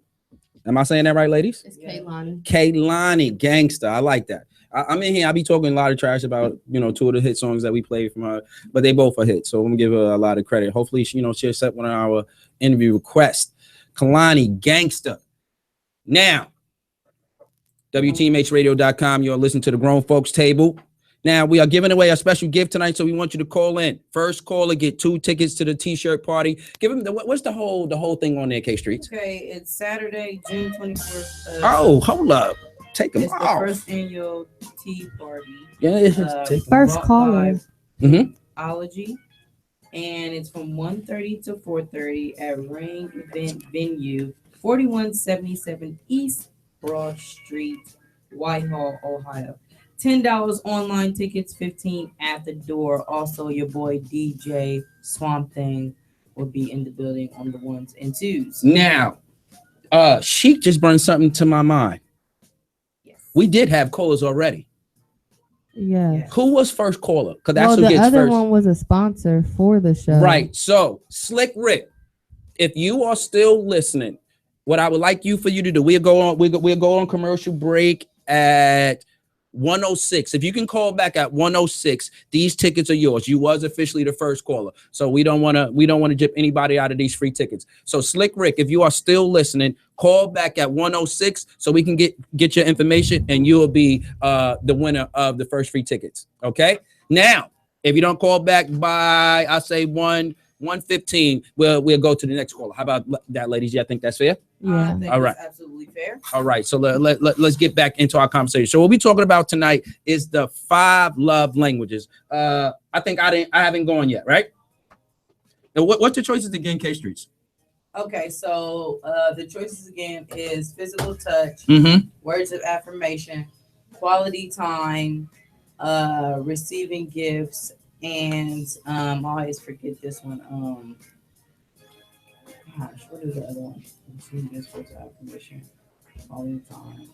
Am I saying that right, ladies? It's Kaylani. Kaylani, gangster. I like that. I'm in here. I be talking a lot of trash about, two of the hit songs that we played from her, but they both are hits. So I'm gonna give her a lot of credit. Hopefully, she'll accept one of our interview requests. Kalani, gangster. Now, WTMHradio.com. You're listening to the Grown Folks Table. Now, we are giving away a special gift tonight, so we want you to call in. First caller, get 2 tickets to the T-shirt party. Give them what's the whole thing on there, K Streets? Okay, it's Saturday, June 24th. Oh, hold up. Take them it's off. the first annual tea party. Yeah, first caller. Ology, and it's from 1:30 to 4:30 at Ring Event Venue, 4177 East Broad Street, Whitehall, Ohio. $10 online tickets, 15 at the door. Also, your boy DJ Swamp Thing will be in the building on the 1s and 2s. Now, Sheik just brought something to my mind. Yes. We did have callers already. Yeah. Who was first caller? Because that's who the gets other first. one was a sponsor for the show. Right. So, Slick Rick, if you are still listening, what I would like you to do, we'll go on commercial break at 106. If you can call back at 106, these tickets are yours. You was officially the first caller. So we don't want to jip anybody out of these free tickets. So Slick Rick, if you are still listening, call back at 106 so we can get your information and you will be the winner of the first free tickets. Okay? Now, if you don't call back by I say 1:15, we'll go to the next caller. How about that, ladies? Yeah, I think that's fair. Yeah. I think all right. that's absolutely fair. All right. So let's get back into our conversation. So what we're talking about tonight is the 5 love languages. I think I haven't gone yet, right? And what's the choices again, K Streets? Okay, so the choices again is physical touch, words of affirmation, quality time, receiving gifts, and I always forget this one. Gosh, what is the other one? Receiving gifts, words of affirmation, quality time.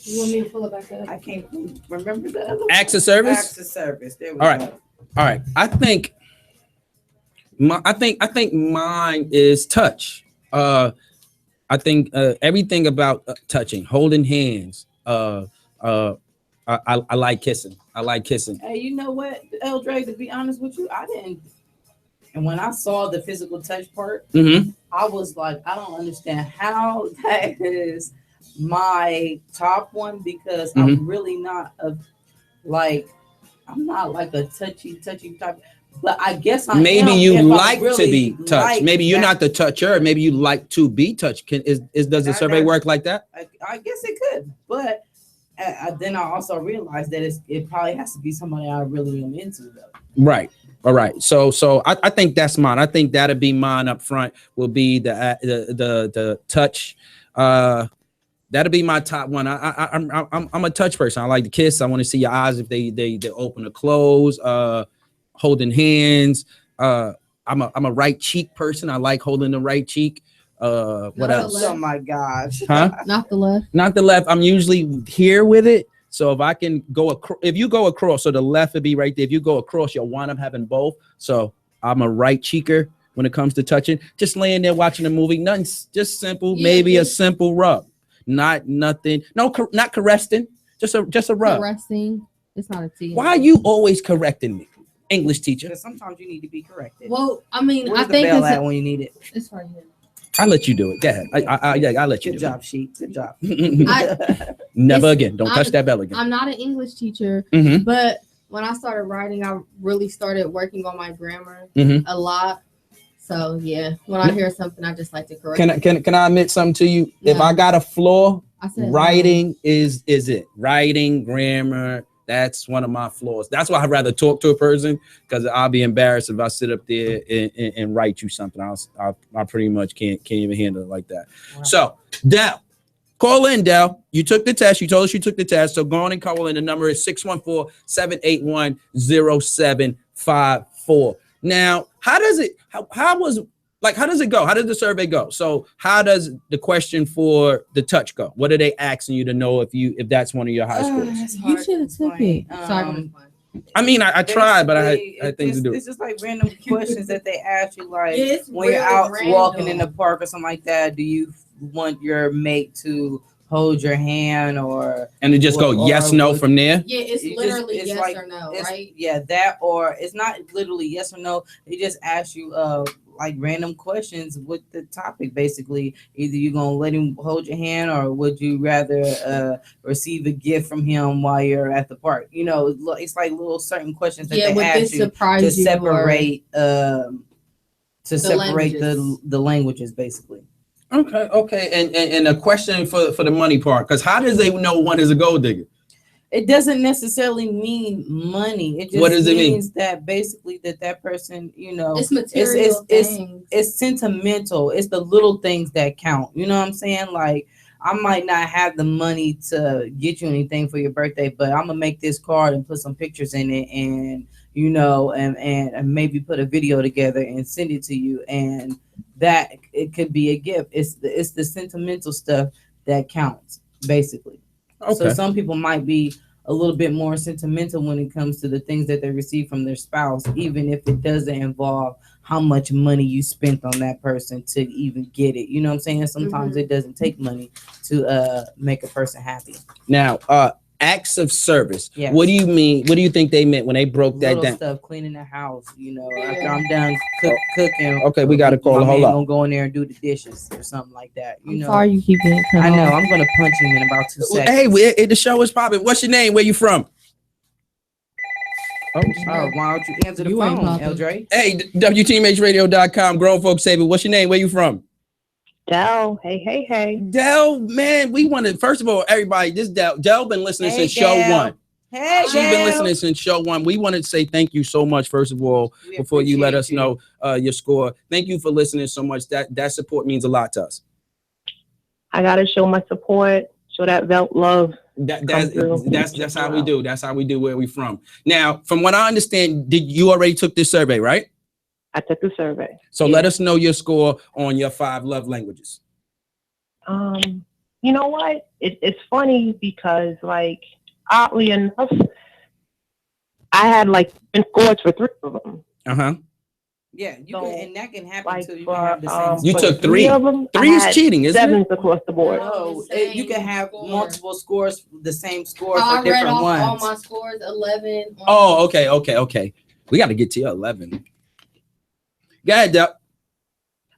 You want me to pull it back up? I can't remember the other one. Acts of service. Acts of service. There we All right. go. All right. I think mine is touch. I think everything about touching, holding hands, I like kissing. I like kissing. Hey, you know what, Eldre? To be honest with you, I didn't. And when I saw the physical touch part, I was like, I don't understand how that is my top one because I'm really not I'm not like a touchy type. But I guess I maybe am you if like I really to be touched. like Maybe you're that. not the toucher. Maybe you like to be touched. Does the survey work like that? I guess it could, but then I also realized that it probably has to be somebody I really am into though. Right. All right. So I think that's mine. I think that'll be mine up front. Will be the touch. That'll be my top one. I'm a touch person. I like to kiss. I want to see your eyes if they open or close. Holding hands. I'm a right cheek person. I like holding the right cheek. What else? Oh my gosh. Huh? Not the left. Not the left. I'm usually here with it. So if I can go across, if you go across, so the left would be right there. If you go across, you'll wind up having both. So I'm a right cheeker when it comes to touching. Just laying there watching a movie. Nothing, just simple. Yeah, maybe a simple rub. Not nothing. No, not caressing. Just a rub. Caressing. It's not a T. Why are you always correcting me, English teacher? Because sometimes you need to be corrected. Well, I mean, Where's I the think bell it's at when you need it? It's right here. I'll let you do it. Go ahead. I'll let you Good do job, Sheik. Good job. Never again. Don't touch that bell again. I'm not an English teacher, but when I started writing, I really started working on my grammar a lot. So yeah, when I hear something, I just like to correct. Can I admit something to you? No. If I got a flaw, I said writing is it. Writing, grammar, that's one of my flaws. That's why I'd rather talk to a person, because I'll be embarrassed if I sit up there and write you something. I pretty much can't even handle it like that. Wow. So Del, call in, Del. You took the test. You told us you took the test. So go on and call in. The number is 614-781-0754. Now, how does it go? How does the survey go? So how does the question for the touch go? What are they asking you to know if that's one of your high scores? You should have took it. Sorry. I mean, I tried, but I had things to do. It's just like random questions that they ask you, like It's when you're really out random. walking in the park or something like that. Do you want your mate to hold your hand, and it just go yes, no from there? Yeah, it's literally yes like, or no, it's- right? Yeah, that, or it's not literally yes or no. They just ask you like random questions with the topic. Basically, either you're gonna let him hold your hand, or would you rather receive a gift from him while you're at the park? You know, it's like little certain questions that they would ask this you surprise to you separate the the languages, basically. Okay, and a question for the money part, because how does they know one is a gold digger? It doesn't necessarily mean money. It just What does it mean? means that basically that person, you know, It's material things. it's sentimental. It's the little things that count. You know what I'm saying? Like, I might not have the money to get you anything for your birthday, but I'm gonna make this card and put some pictures in it, and you know, and maybe put a video together and send it to you, and that it could be a gift. It's the sentimental stuff that counts, basically. Okay. So some people might be a little bit more sentimental when it comes to the things that they receive from their spouse, even if it doesn't involve how much money you spent on that person to even get it. You know what I'm saying? Sometimes it doesn't take money to make a person happy. Now, acts of service. Yes. What do you mean? What do you think they meant when they broke that Little down? stuff, cleaning the house, you know, after I'm done cooking. Okay, we got to call. my Hold man up. gonna go in there and do the dishes or something like that. You know, Sorry, you keep getting cut I know. off. I'm gonna punch him in about 2 seconds. Hey, the show is popping. What's your name? Where you from? Oh, why don't you answer the You ain't phone, popping. Eldre? Hey, WTMHradio.com, Grown Folks Save It. What's your name? Where you from? Del, hey. Del, man, we wanted, first of all, everybody, this Del been listening Hey, since show Del. one. Hey, She's been listening since show one. We wanted to say thank you so much, first of all, before you let us know your score. Thank you for listening so much. That support means a lot to us. I gotta show my support, show that love. That's how we do. That's how we do where we from. Now, from what I understand, you already took this survey, right? I took the survey. So let us know your score on your 5 love languages. You know what? It's funny because, like, oddly enough, I had like scores for 3 of them. Yeah, you So, can, and that can happen like too. You for, can have the same. You for took the three. of them, Three I is had cheating, isn't sevens it? across the board. No, you can have multiple scores, the same score I for read different off all ones. my scores, 11. Oh, okay. We got to get to your 11. Go ahead, Del.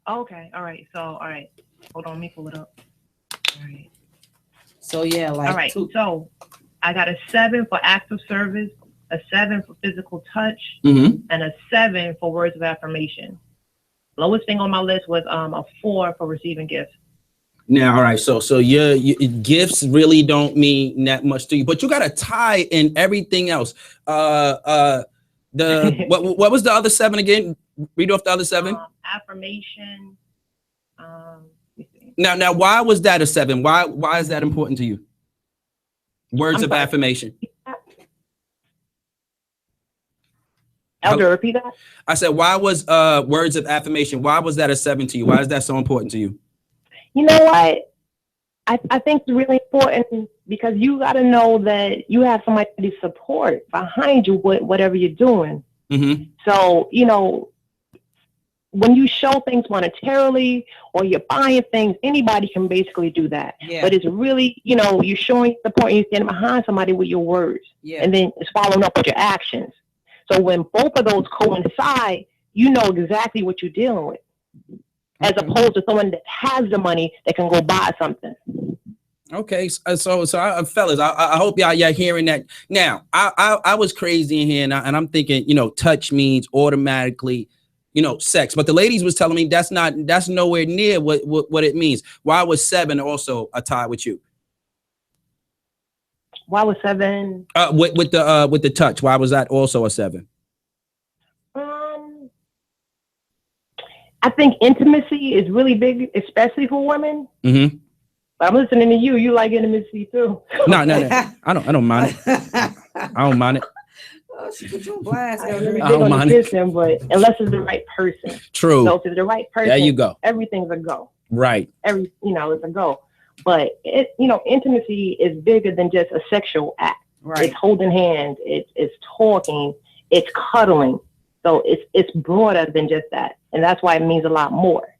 Okay, all right. So, all right. Hold on, let me pull it up. All right. So yeah, like All right. So I got a 7 for acts of service, a 7 for physical touch, Mm-hmm. and a 7 for words of affirmation. Lowest thing on my list was a 4 for receiving gifts. Now, all right. So your gifts really don't mean that much to you, but you got a tie in everything else. The what was the other 7 again? Read off the other 7. Affirmation. Now, why was that a 7? Why is that important to you? Words of affirmation. Elder, repeat that. I said, why was words of affirmation? Why was that a 7 to you? Why is that so important to you? You know what? I think it's really important because you got to know that you have somebody to support behind you with whatever you're doing. Mm-hmm. So, you know, when you show things monetarily or you're buying things, anybody can basically do that. Yeah. But it's really, you know, you're showing support and you're standing behind somebody with your words. Yeah. And then it's following up with your actions. So when both of those coincide, you know exactly what you're dealing with. As opposed to someone that has the money that can go buy something. Okay, so fellas, I hope y'all hearing that. Now, I was crazy in here, and I'm thinking, you know, touch means automatically, you know, sex. But the ladies was telling me that's nowhere near what it means. Why was 7 also a tie with you? Why was 7? With the touch, why was that also a 7? I think intimacy is really big, especially for women. Mm-hmm. But I'm listening to you. You like intimacy too. No. I don't mind it. I don't mind it. Oh, she put you on blast. I don't mind it. But unless it's the right person. True. So if it's the right person, there you go. Everything's a go. Right. It's a go. But intimacy is bigger than just a sexual act. Right. It's holding hands. It's talking. It's cuddling. So it's broader than just that, and that's why it means a lot more.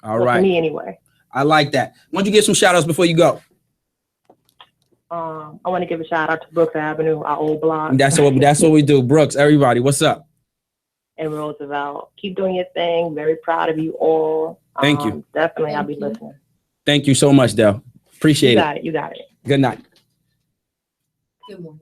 All right. For me, anyway. I like that. Why don't you give some shout outs before you go? I want to give a shout out to Brooks Avenue, our old block. That's what we do. Brooks, everybody, what's up? And Roosevelt. Keep doing your thing. Very proud of you all. Thank you. Definitely, I'll be listening. Thank you so much, Del. Appreciate it. You got it. Good night. Good morning.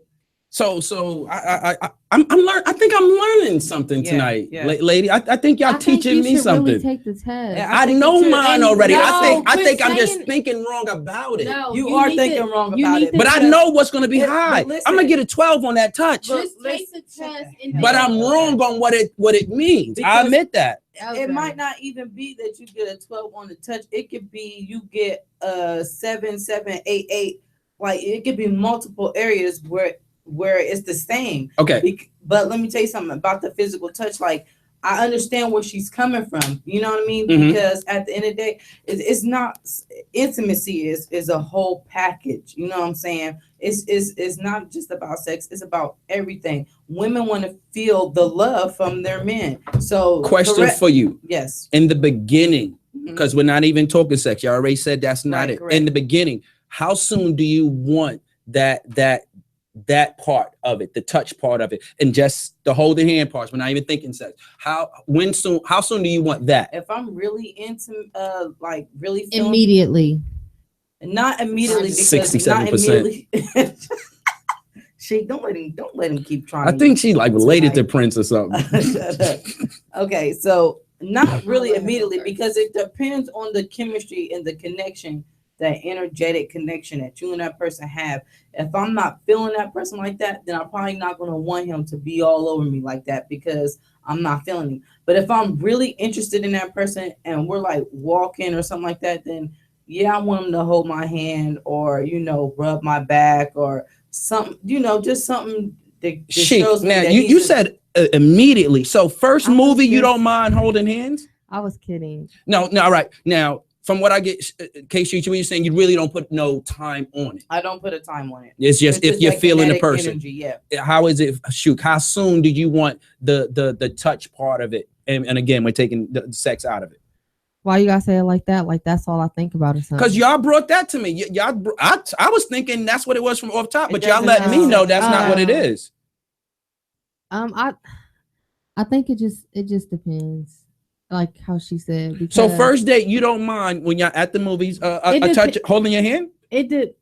So I'm learning. I think I'm learning something tonight, lady. I think y'all teaching me something. Really take the test. I know mine already. No, I think I'm just thinking wrong about it. No, you are thinking wrong about it. But I know what's going to be high. listen, I'm gonna get a 12 on that touch. Just take the test. But I'm wrong on what it means. I admit that. It might not even be that you get a 12 on the touch. It could be you get a 7, 7, 8, 8. Like it could be multiple areas where it's the same. Okay. But let me tell you something about the physical touch. Like I understand where she's coming from. You know what I mean? Mhm. Because at the end of the day, it's not intimacy is a whole package. You know what I'm saying? It's not just about sex. It's about everything. Women want to feel the love from their men. So Question for you. Yes. In the beginning, because we're not even talking sex. You already said that's not it. correct. In the beginning, how soon do you want that part of it, the touch part of it, and just the holding hand parts? We're not even thinking sex. How soon do you want that? If I'm really into like really feeling, Immediately. not immediately because 67%. not immediately. She don't let him keep trying. I think she's like related to Prince or something. Shut up. Okay, so not really immediately because it depends on the chemistry and the connection, that energetic connection that you and that person have. If I'm not feeling that person like that, then I'm probably not going to want him to be all over me like that because I'm not feeling him. But if I'm really interested in that person and we're like walking or something like that, then yeah, I want him to hold my hand or, rub my back or something, just something that shows me now that you said immediately. So first movie, you don't mind holding hands? I was kidding. No, all right. Now, from what I get, K-Street, you're saying you really don't put no time on it. I don't put a time on it. It's just if you're like feeling the kinetic person. energy, yeah. How is it, Shook? How soon do you want the touch part of it? and again, we're taking the sex out of it. Why you gotta say it like that? Like that's all I think about or something? Because y'all brought that to me. I was thinking that's what it was from off top, but y'all doesn't let me know that's not what it is. I think it just depends. Like how she said. Because So first date, you don't mind when y'all at the movies, a touch holding your hand? It did.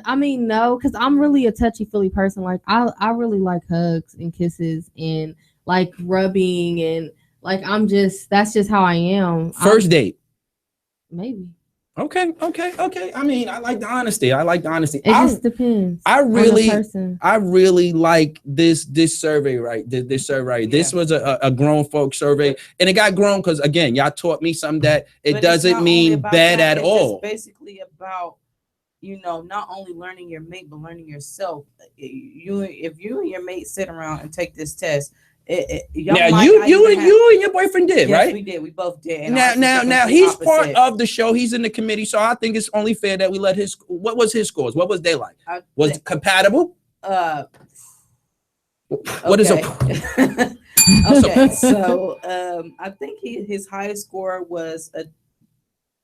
I mean, no, because I'm really a touchy-feely person. Like I really like hugs and kisses and like rubbing and like that's just how I am. First date. Maybe. Okay. I mean, I like the honesty. It just depends. I on the really person. like this survey, right? This survey, right? This was a grown folk survey, and it got grown because again, y'all taught me something that it doesn't mean bad at all. It's basically about, not only learning your mate, but learning yourself. If you and your mate sit around and take this test, Now you and your boyfriend did, yes, right? we did. We both did. And Now he's part of the show. He's in the committee, so I think it's only fair that we let his. What was his scores? What was they like? Was it compatible? What is a? Okay, so I think his highest score was a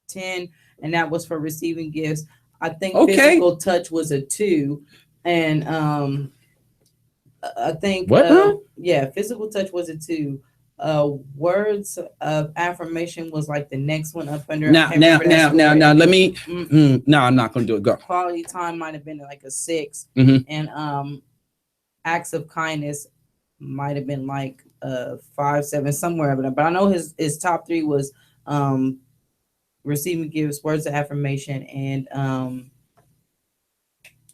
10, and that was for receiving gifts. I think physical touch was a 2, and I think physical touch was a 2. Words of affirmation was like the next one up under. Now let me. No, I'm not gonna do it. Go. Quality time might have been like a 6, and acts of kindness might have been like 5, 7, somewhere. But I know his top 3 was receiving gifts, words of affirmation, and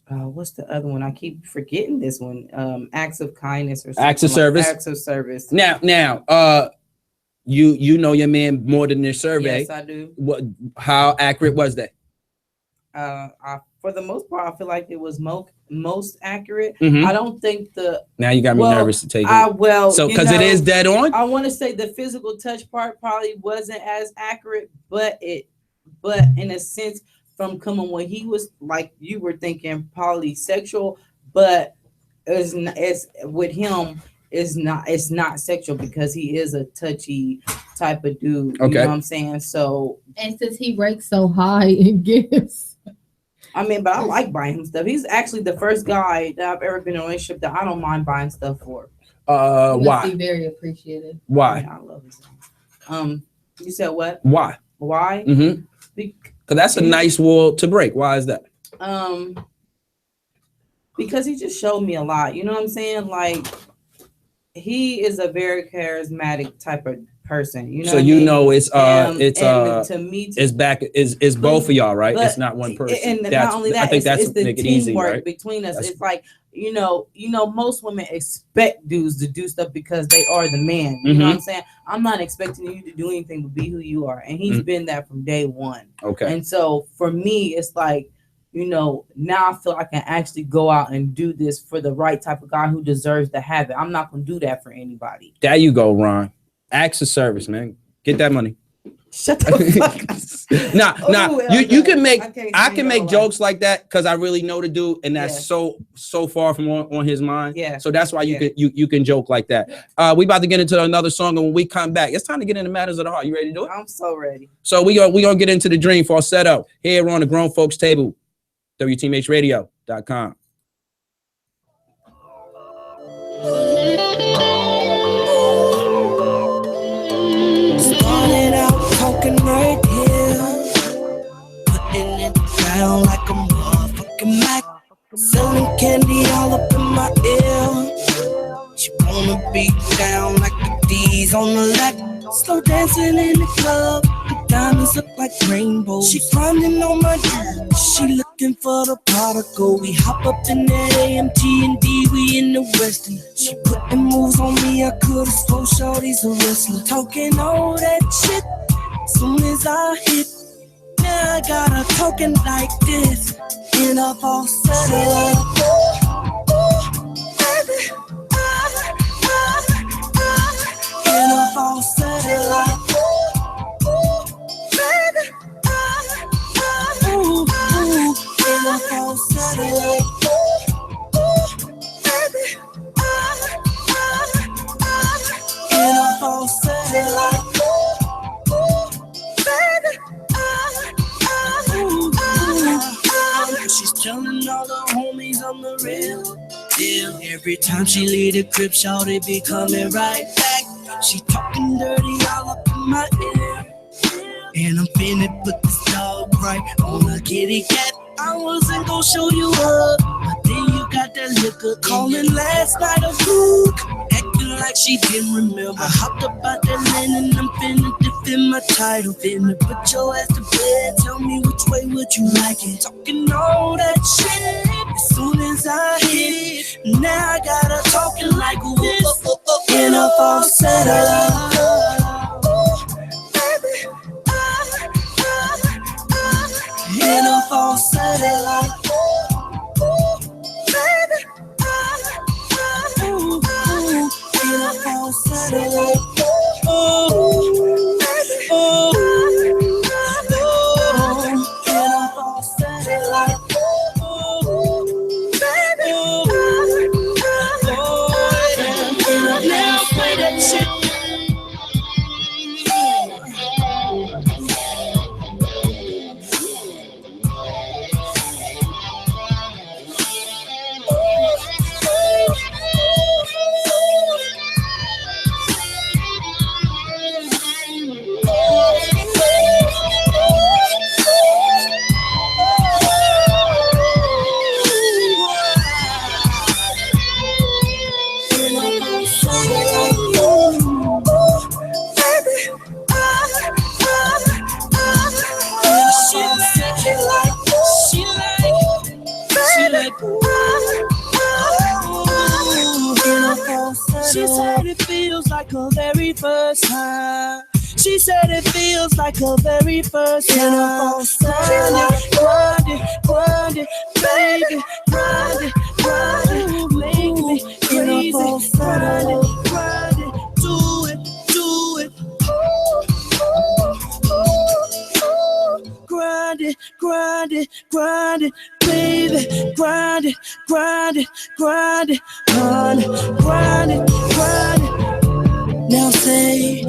what's the other one? I keep forgetting this one. Acts of kindness or something. Acts of service. Acts of service. Now, you know your man more than this survey. Yes, I do. How accurate was that? For the most part, I feel like it was most accurate. Mhm. I don't think Now you got me nervous to take it. So because it is dead on. I want to say the physical touch part probably wasn't as accurate, but in a sense, from coming when he was like you were thinking polysexual, but it's with him it's not sexual because he is a touchy type of dude. Okay. You know what I'm saying? So and since he ranks so high in gifts. I mean, but I like buying him stuff. He's actually the first guy that I've ever been in a relationship that I don't mind buying stuff for. Why? Be very appreciative. Why? I love his. You said what? Why? Why? Mm-hmm. Because that's a nice wall to break. Why is that? Because he just showed me a lot. You know what I'm saying? Like he is a very charismatic type of person. You know. So to me, it's back. Is both of y'all, right? It's not one person. And not only that, I think that's the make it easy, teamwork right? between us. It's like most women expect dudes to do stuff because they are the man. You know what I'm saying? I'm not expecting you to do anything but be who you are, and he's been that from day one. Okay. And so for me, it's like, now I feel I can actually go out and do this for the right type of guy who deserves to have it. I'm not gonna do that for anybody. There you go, Ron. Acts of service, man. Get that money. Shut the fuck up. You can make I can make jokes like that because I really know the dude, and that's so far from on his mind. Yeah. So that's why you can joke like that. We about to get into another song, and when we come back, it's time to get into matters of the heart. You ready to do it? I'm so ready. So we gonna get into the dream falsetto here on the Grown Folks Table, WTMHradio.com. Started out talking right here, putting it down like a motherfucking Mac, selling candy all up in my ear. She wanna be down like the D's on the left, slow dancing in the club. The diamonds look like rainbows. She climbing on my dick. She looking for the particle. We hop up in that AMG and D. We in the Western. She putting moves on me. I could've swore shorty's a wrestler. Talking all that shit. Soon as I hit, now I got her talking like this in a falsetto. Baby, in a falsetto. it like, she's telling all the homies I'm the real deal. Every time she leave the crib, shawty be coming right back. She talking dirty all up in my ear, and I'm finna put this dog right on a kitty cat. I wasn't gon' show you up, but then you got that liquor. Calling last night a hook, acting like she didn't remember. I hopped up out that linen, I'm finna defend my title. Finna put your ass to bed, tell me which way would you like it. Talking all that shit, as soon as I hit, now I got her talking like this. In a falsetto. In a falsetto like, baby, in a falsetto like, baby, in a falsetto like, baby, now play that shit. She said it feels like her very first time. She said it feels like her very first time. Grind it, grind it, baby, grind it, make me crazy. Grind it, do it, do it. Grind it, grind it, grind it, baby, grind it, grind it, grind it, grind it, grind it, grind it. Now say,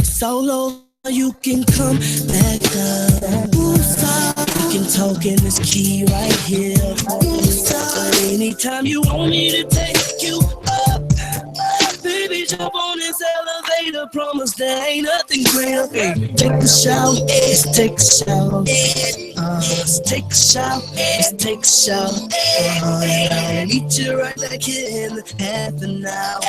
solo, you can come back up. You can talk in this key right here. But anytime you want me to take you up, baby, jump on this elevator. Promise there ain't nothing greater. Take a shower, let's take a shower. Let's take a shower, let's take a shower. I'll meet you right back here in half an hour.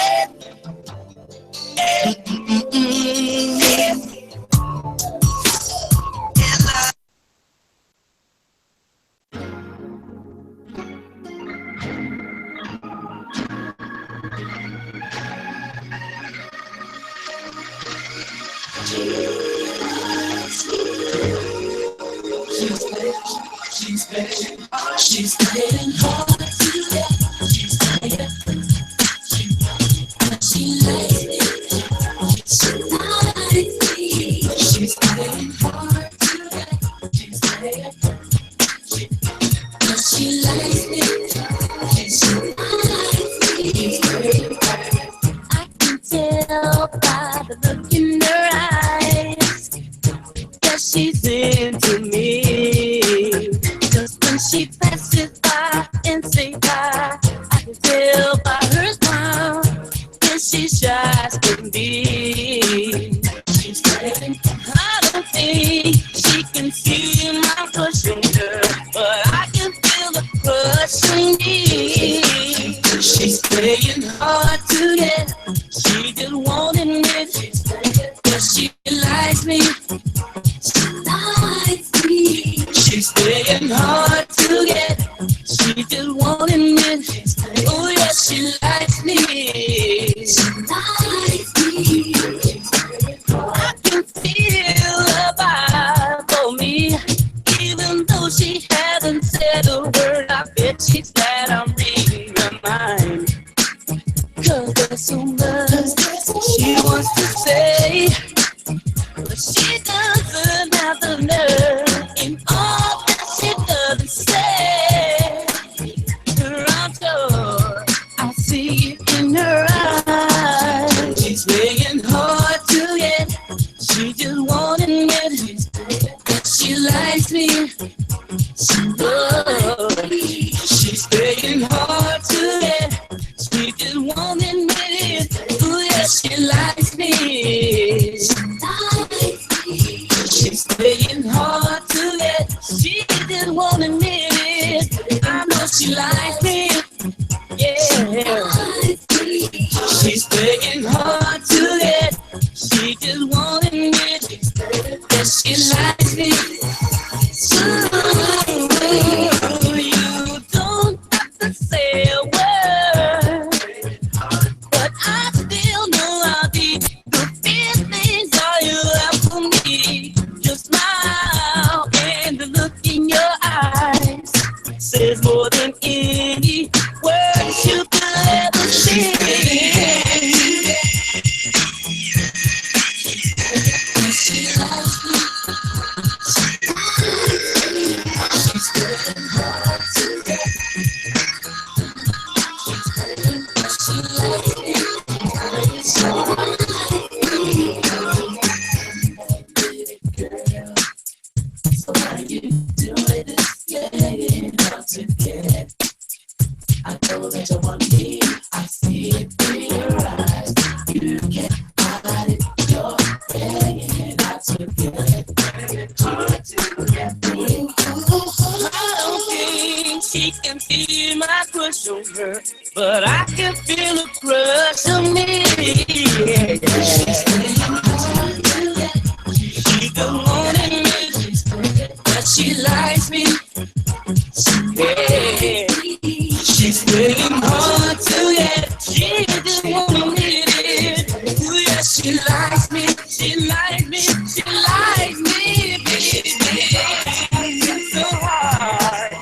She's playing hard to get. She's playing. She likes it. She likes it. She's playing hard to get. She's playing. She likes it. She likes it. I can tell by the look in her eyes that she's into me. She passes by and say hi. I can tell by her smile that she's shy as can be. She's playing. I don't think she can see my pushing her, but I can feel the pushing me. She's playing hard to get. She just wanted me. Cause she likes me. She likes me. She's playing hard to get. She just wanted me. Oh yeah, she likes me. She likes me. I can feel her vibe for me, even though she hasn't said a word. I bet she's glad I'm reading her mind. Cause there's so much she wants to say, but she doesn't have the nerve. And all that she does likes me. Oh, she's playing hard to get. She just won't admit it. Oh yeah, she likes me. She's playing hard to get. She just won't admit it. I know she likes me. Yeah. She's playing hard to get. She just won't admit that she likes me. Ooh, you don't have to say a word, but I still know how deep the feelings are you have for me. Your smile and the look in your eyes says more than any words you could ever say. I know that you want me. I see it in your eyes. You can't hide it. You're playing out to get it. Hard to get me. I don't think she can feel my crush on her, but I can feel a crush on me. She don't want to admit that she likes me. Yeah. She's playing hard to get. She just wanna admit it. Ooh, yeah, she likes me. She likes me. She likes me, baby. It's so hard.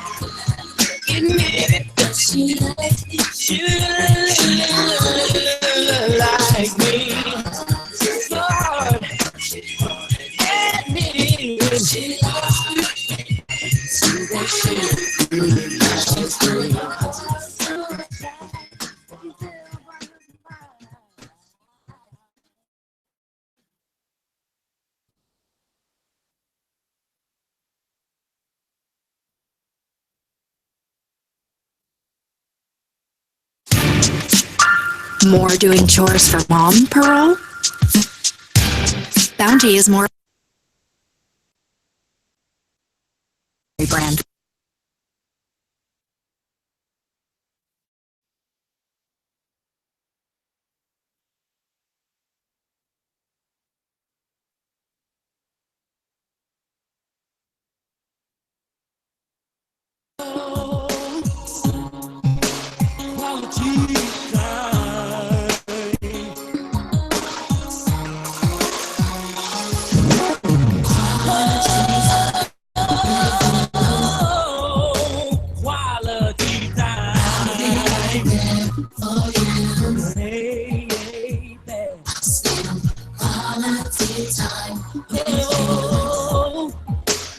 Admit it that she likes me. She likes me. It's so hard. Admit it. She likes me. More doing chores for mom, Pearl? Bounty is more brand.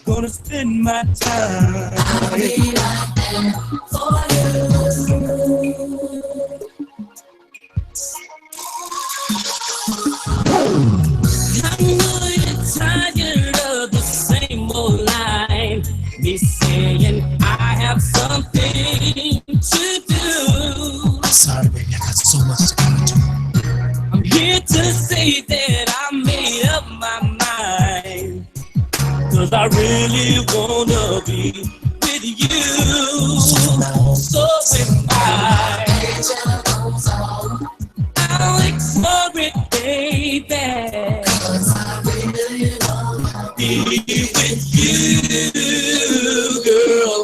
Gonna spend my time. I'll be right there for you. I know you're tired of the same old line. Me saying I have something to do. I'm sorry, baby, I got so much to do. I'm here to say that I made up my mind. 'Cause I really wanna be with you. So if I'll ignore it, baby. 'Cause I really wanna be with you, girl.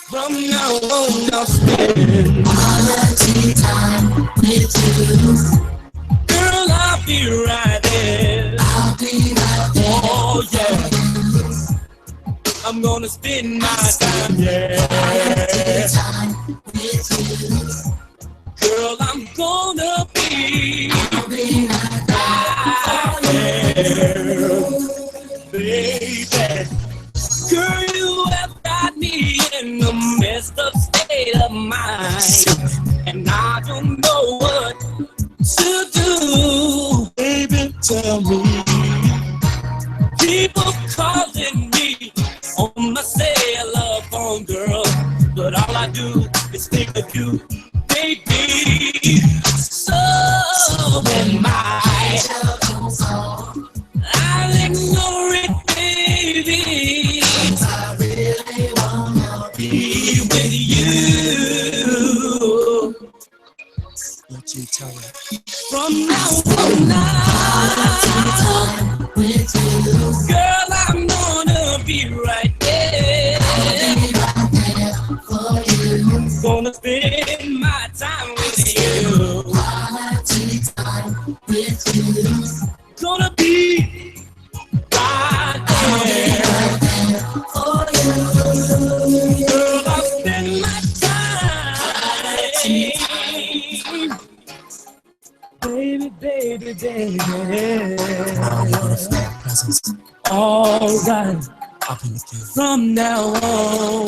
From now on, I'll spend quality time with you. Girl, I'll be right there. I'll be right there. Oh, yeah. I'm gonna spend my time, yeah. Quality time with you. Girl, I'm gonna be right there. Baby. Girl, you have got me in the messed up state of mind. And I don't know what to do. Baby, tell me. People calling you, baby. So am I. I'll ignore it, baby. I really wanna be with you. What you tell me? From now on, with you, girl, I'm gonna be right there. For you. Gonna spend my time with you. Quality time with you. Gonna be right there for you. Girl, I'll spend my time. Baby, baby, baby. All right. From now on,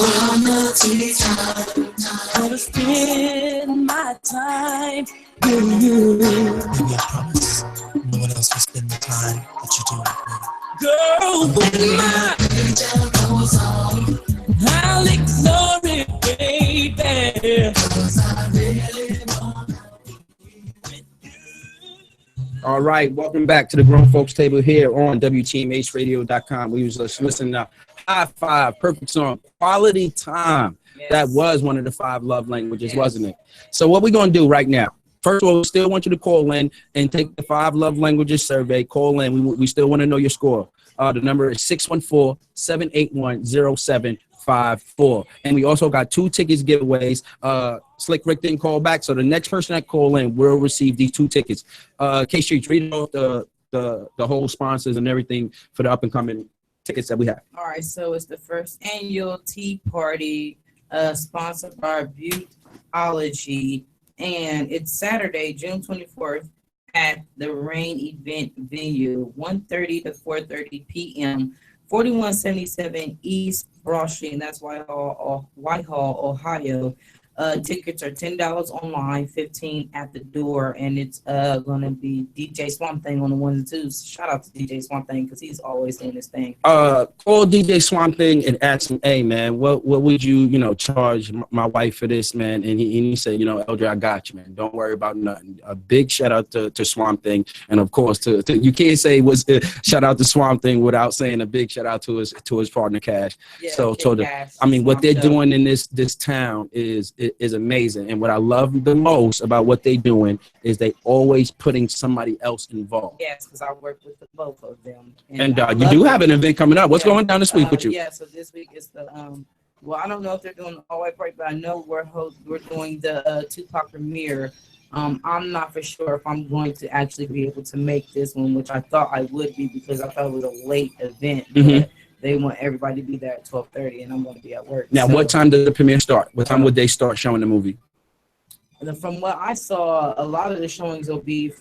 gonna spend my time with you. Baby, I promise no one else will spend the time that you do with me. Girl, when my angel goes on, I'll ignore it, baby. 'Cause I really want. All right, welcome back to the Grown Folks Table here on WTMHradio.com. We was just listening to High Five, perfect song, Quality Time. Yes. That was one of the 5 love languages, yes, wasn't it? So what we're going to do right now, first of all, we still want you to call in and take the 5 love languages survey. Call in. We still want to know your score. The number is 614-781-0754. And we also got 2 tickets giveaways. Slick Rick didn't call back, so the next person that call in will receive these 2 tickets. K-Street, read off the whole sponsors and everything for the up-and-coming tickets that we have. All right, so it's the first annual Tea Party sponsored by Beautology, and it's Saturday, June 24th at the Rain Event Venue, 1:30 to 4:30 p.m., 4177 East Broad Street, and that's Whitehall, Ohio. Tickets are $10 online, $15 at the door, and it's gonna be DJ Swamp Thing on the 1s and 2s. Shout out to DJ Swamp Thing because he's always doing this thing. Call DJ Swamp Thing and ask him, hey man, what would you charge my wife for this, man? And he said, Elder, I got you, man. Don't worry about nothing. A big shout out to Swamp Thing, and of course to you can't say shout out to Swamp Thing without saying a big shout out to his partner Cash. Yeah, Cash, what they're doing in this town is amazing, and what I love the most about what they're doing is they always putting somebody else involved. Yes, because I work with both of them. And you do have an event coming up. What's going down this week with you? Yeah, so this week is the well, I don't know if they're doing the all-white party, but I know we're doing the Tupac premiere. I'm not for sure if I'm going to actually be able to make this one, which I thought I would be because I thought it was a late event. Mm-hmm. But they want everybody to be there at 12:30, and I'm going to be at work. Now, what time does the premiere start? What time would they start showing the movie? From what I saw, a lot of the showings will be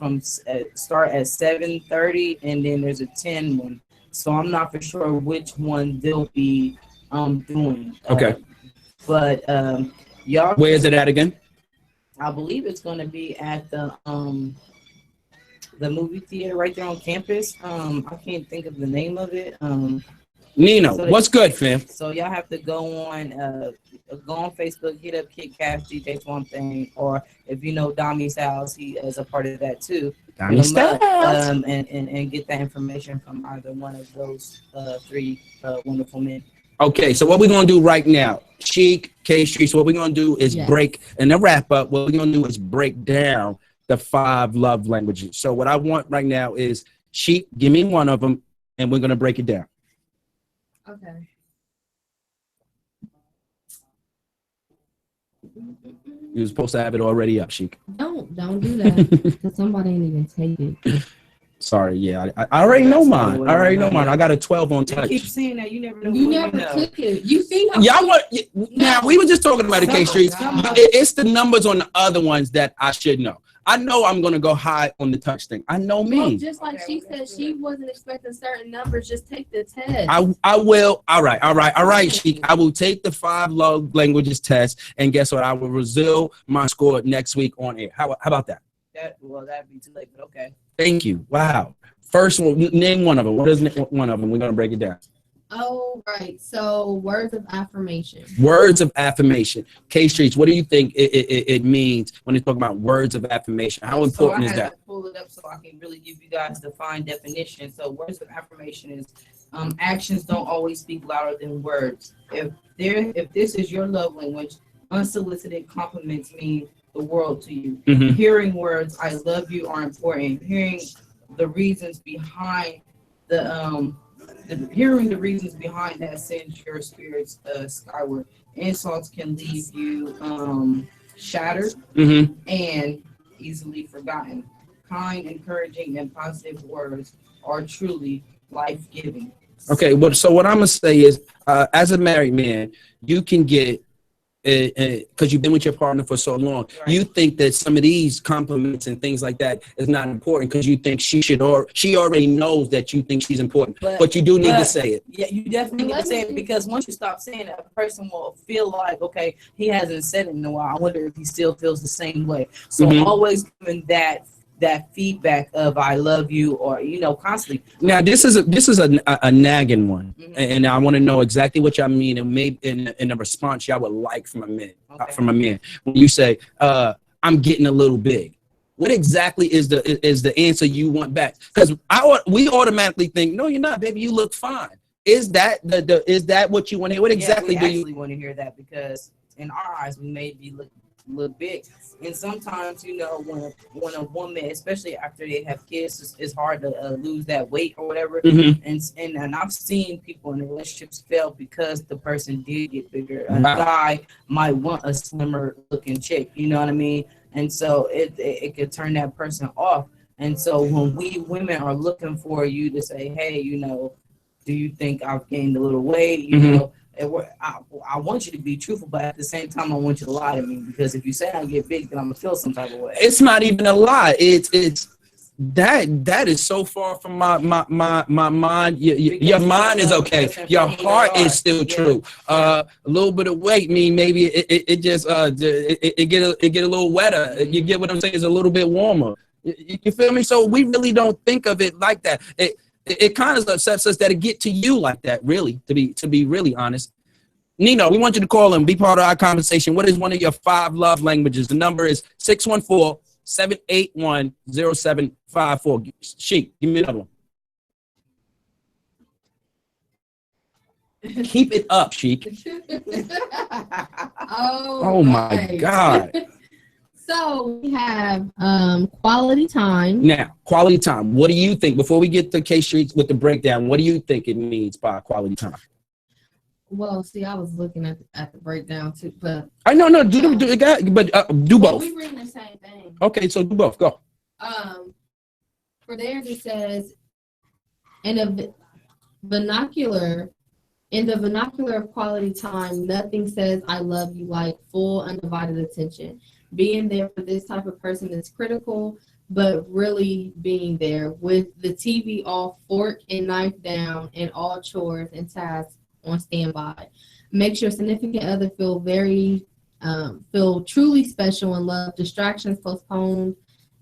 start at 7:30, and then there's a 10 one. So I'm not for sure which one they'll be doing. Okay. But y'all. Where is it at again? I believe it's going to be at the movie theater right there on campus. I can't think of the name of it. Nino, what's good, fam? So y'all have to go on Facebook, hit up Kid Cash, DJ Swamp Thing, or if you know Dami's house, he is a part of that too. Dami's house. And get that information from either one of those 3 wonderful men. Okay, so what we're gonna do right now, Sheik, K-Street, so what we're gonna do is break, and then wrap up, what we're gonna do is break down the 5 love languages. So what I want right now is, Sheik, give me one of them, and we're gonna break it down. Okay. You were supposed to have it already up, Sheik. Don't do that, because somebody ain't even take it. Sorry, yeah, I already know mine. I got a 12 on touch. You keep saying that, you never know. You never took it. You see how Y'all want now? We were just talking about the K-Street. It's the numbers on the other ones that I should know. I know I'm gonna go high on the touch thing. I know me. Well, just like she said, she wasn't expecting certain numbers. Just take the test. I will. All right, Sheik. I will take the 5 love languages test, and guess what? I will reveal my score next week on air. How about that? That'd be too late, but okay. Thank you. Wow. First one, name one of them. What is one of them? We're gonna break it down. Oh, right. So words of affirmation. Words of affirmation. K Streets, what do you think it means when they talk about words of affirmation? How important is So I had that? to pull it up so I can really give you guys the fine definition. So words of affirmation is actions don't always speak louder than words. If this is your love language, unsolicited compliments mean the world to you. Mhm. Hearing words "I love you" are important. Hearing the reasons behind hearing the reasons behind that sends your spirits skyward. Insults can leave you shattered Mhm. and easily forgotten. Kind, encouraging, and positive words are truly life-giving. Okay, well, so what I'm gonna say is, as a married man, you can get, because you've been with your partner for so long, you think that some of these compliments and things like that is not important because you think she already knows that you think she's important, but you do need to say it. Yeah, you definitely need to say it because once you stop saying it, a person will feel like, okay, he hasn't said it in a while. I wonder if he still feels the same way. So Mhm. always giving that feedback of "I love you" or constantly. Now this is a nagging one, and I want to know exactly what y'all mean, and maybe in a response y'all would like from a man. When you say, "I'm getting a little big," what exactly is the answer you want back? Because we automatically think, "No, you're not, baby. You look fine." Is that is that what you want to hear? What exactly do you want to hear? That because in our eyes we may be look big, and sometimes when a woman, especially after they have kids, it's hard to lose that weight or whatever. Mhm. And I've seen people in relationships fail because the person did get bigger. A Wow. guy might want a slimmer looking chick, you know what I mean? And so it could turn that person off. And so when we women are looking for you to say, hey, do you think I've gained a little weight? You Mhm. know, I want you to be truthful, but at the same time, I want you to lie to me because if you say I get big, then I'm gonna feel some type of way. It's not even a lie. It's that is so far from my mind. Your mind is okay. Your heart is still true. A little bit of weight mean maybe it just it get a little wetter. You get what I'm saying? It's a little bit warmer. You feel me? So we really don't think of it like that. It kind of upsets us that it get to you like that, really, to be really honest. Nino, we want you to call and be part of our conversation. What is one of your 5 love languages? The number is 614-781-0754. Sheik, give me another one. Keep it up, Sheik. Oh my God. So we have quality time. Now, quality time. What do you think? Before we get to K Streets with the breakdown, what do you think it means by quality time? Well, see, I was looking at the breakdown too, but I know, do both. we reading the same thing. Okay, so do both. Go. For theirs it says in the vernacular of quality time, nothing says "I love you" like full undivided attention. Being there for this type of person is critical, but really being there with the TV off, fork and knife down, and all chores and tasks on standby. Makes your significant other feel truly special and loved. Distractions, postponed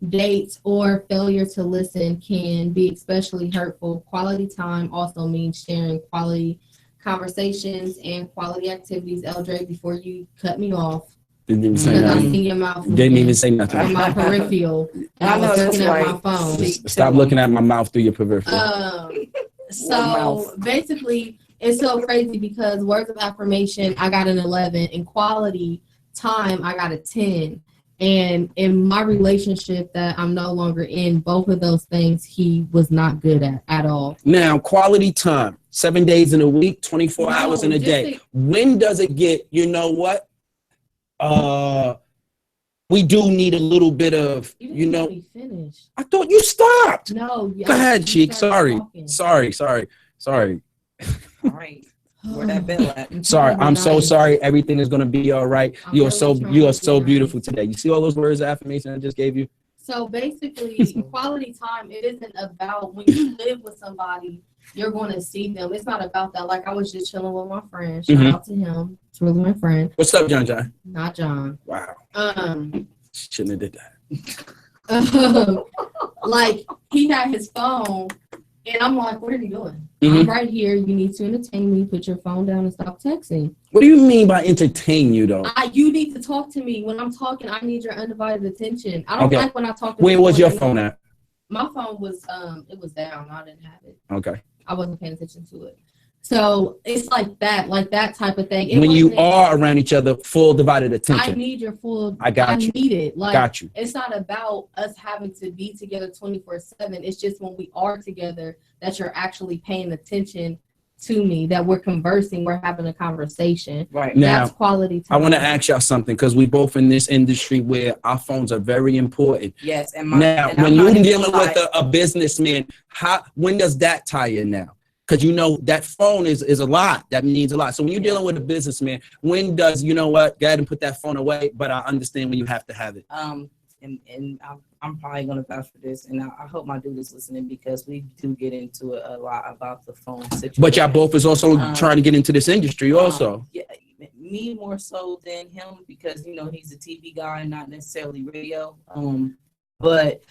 dates, or failure to listen can be especially hurtful. Quality time also means sharing quality conversations and quality activities. Eldre, before you cut me off, Didn't even say because I nothing. see your mouth. Didn't even say nothing. On my peripheral. And I was looking at my phone. Stop looking at my mouth through your peripheral. So basically, it's so crazy because words of affirmation, I got an 11, and quality time, I got a 10. And in my relationship that I'm no longer in, both of those things he was not good at all. Now, quality time, 7 days in a week, 24 hours in a day. When does it get, you know what? We do need a little bit of, you know. Finished. I thought you stopped. No. Go ahead, Sheik. Sorry. All right. Where that bell at? Sorry, I'm so sorry. Everything is gonna be all right. You are so beautiful today. You see all those words of affirmation I just gave you? So basically, quality time, it isn't about when you live with somebody, you're going to see them. It's not about that. Like I was just chilling with my friend. Shout out to him. It's really my friend. What's up, John? Not John. Wow. Shouldn't have did that. Like he had his phone And I'm like, what are you doing? Mhm. I'm right here. You need to entertain me. Put your phone down and stop texting. What do you mean by entertain you though? You need to talk to me. When I'm talking, I need your undivided attention. I don't Okay. like when I talk to Where people was your and I- phone at? My phone was it was down. I didn't have it. Okay. I wasn't paying attention to it. So it's like that type of thing. It When you wasn't- are around each other, full divided I attention. need your full. I got you. need it. Like, Got you. It's not about us having to be together 24/7. It's just when we are together that you're actually paying attention to me, that we're conversing, we're having a conversation. Right. Now, That's quality I time. want to ask y'all something because we both in this industry where our phones are very important. Yes, and Now, and when I'm you're not even dealing gonna with lie. a businessman, when does that tie in now? Because you know that phone is a lot. That means a lot. So when you're dealing with a businessman, when does, you know what, go ahead and put that phone away, but I understand when you have to have it. And I'm probably gonna vouch for this, and I hope my dude is listening because we do get into it a lot about the phone situation. But y'all both is also trying to get into this industry also. Yeah, me more so than him because you know he's a TV guy, not necessarily radio. But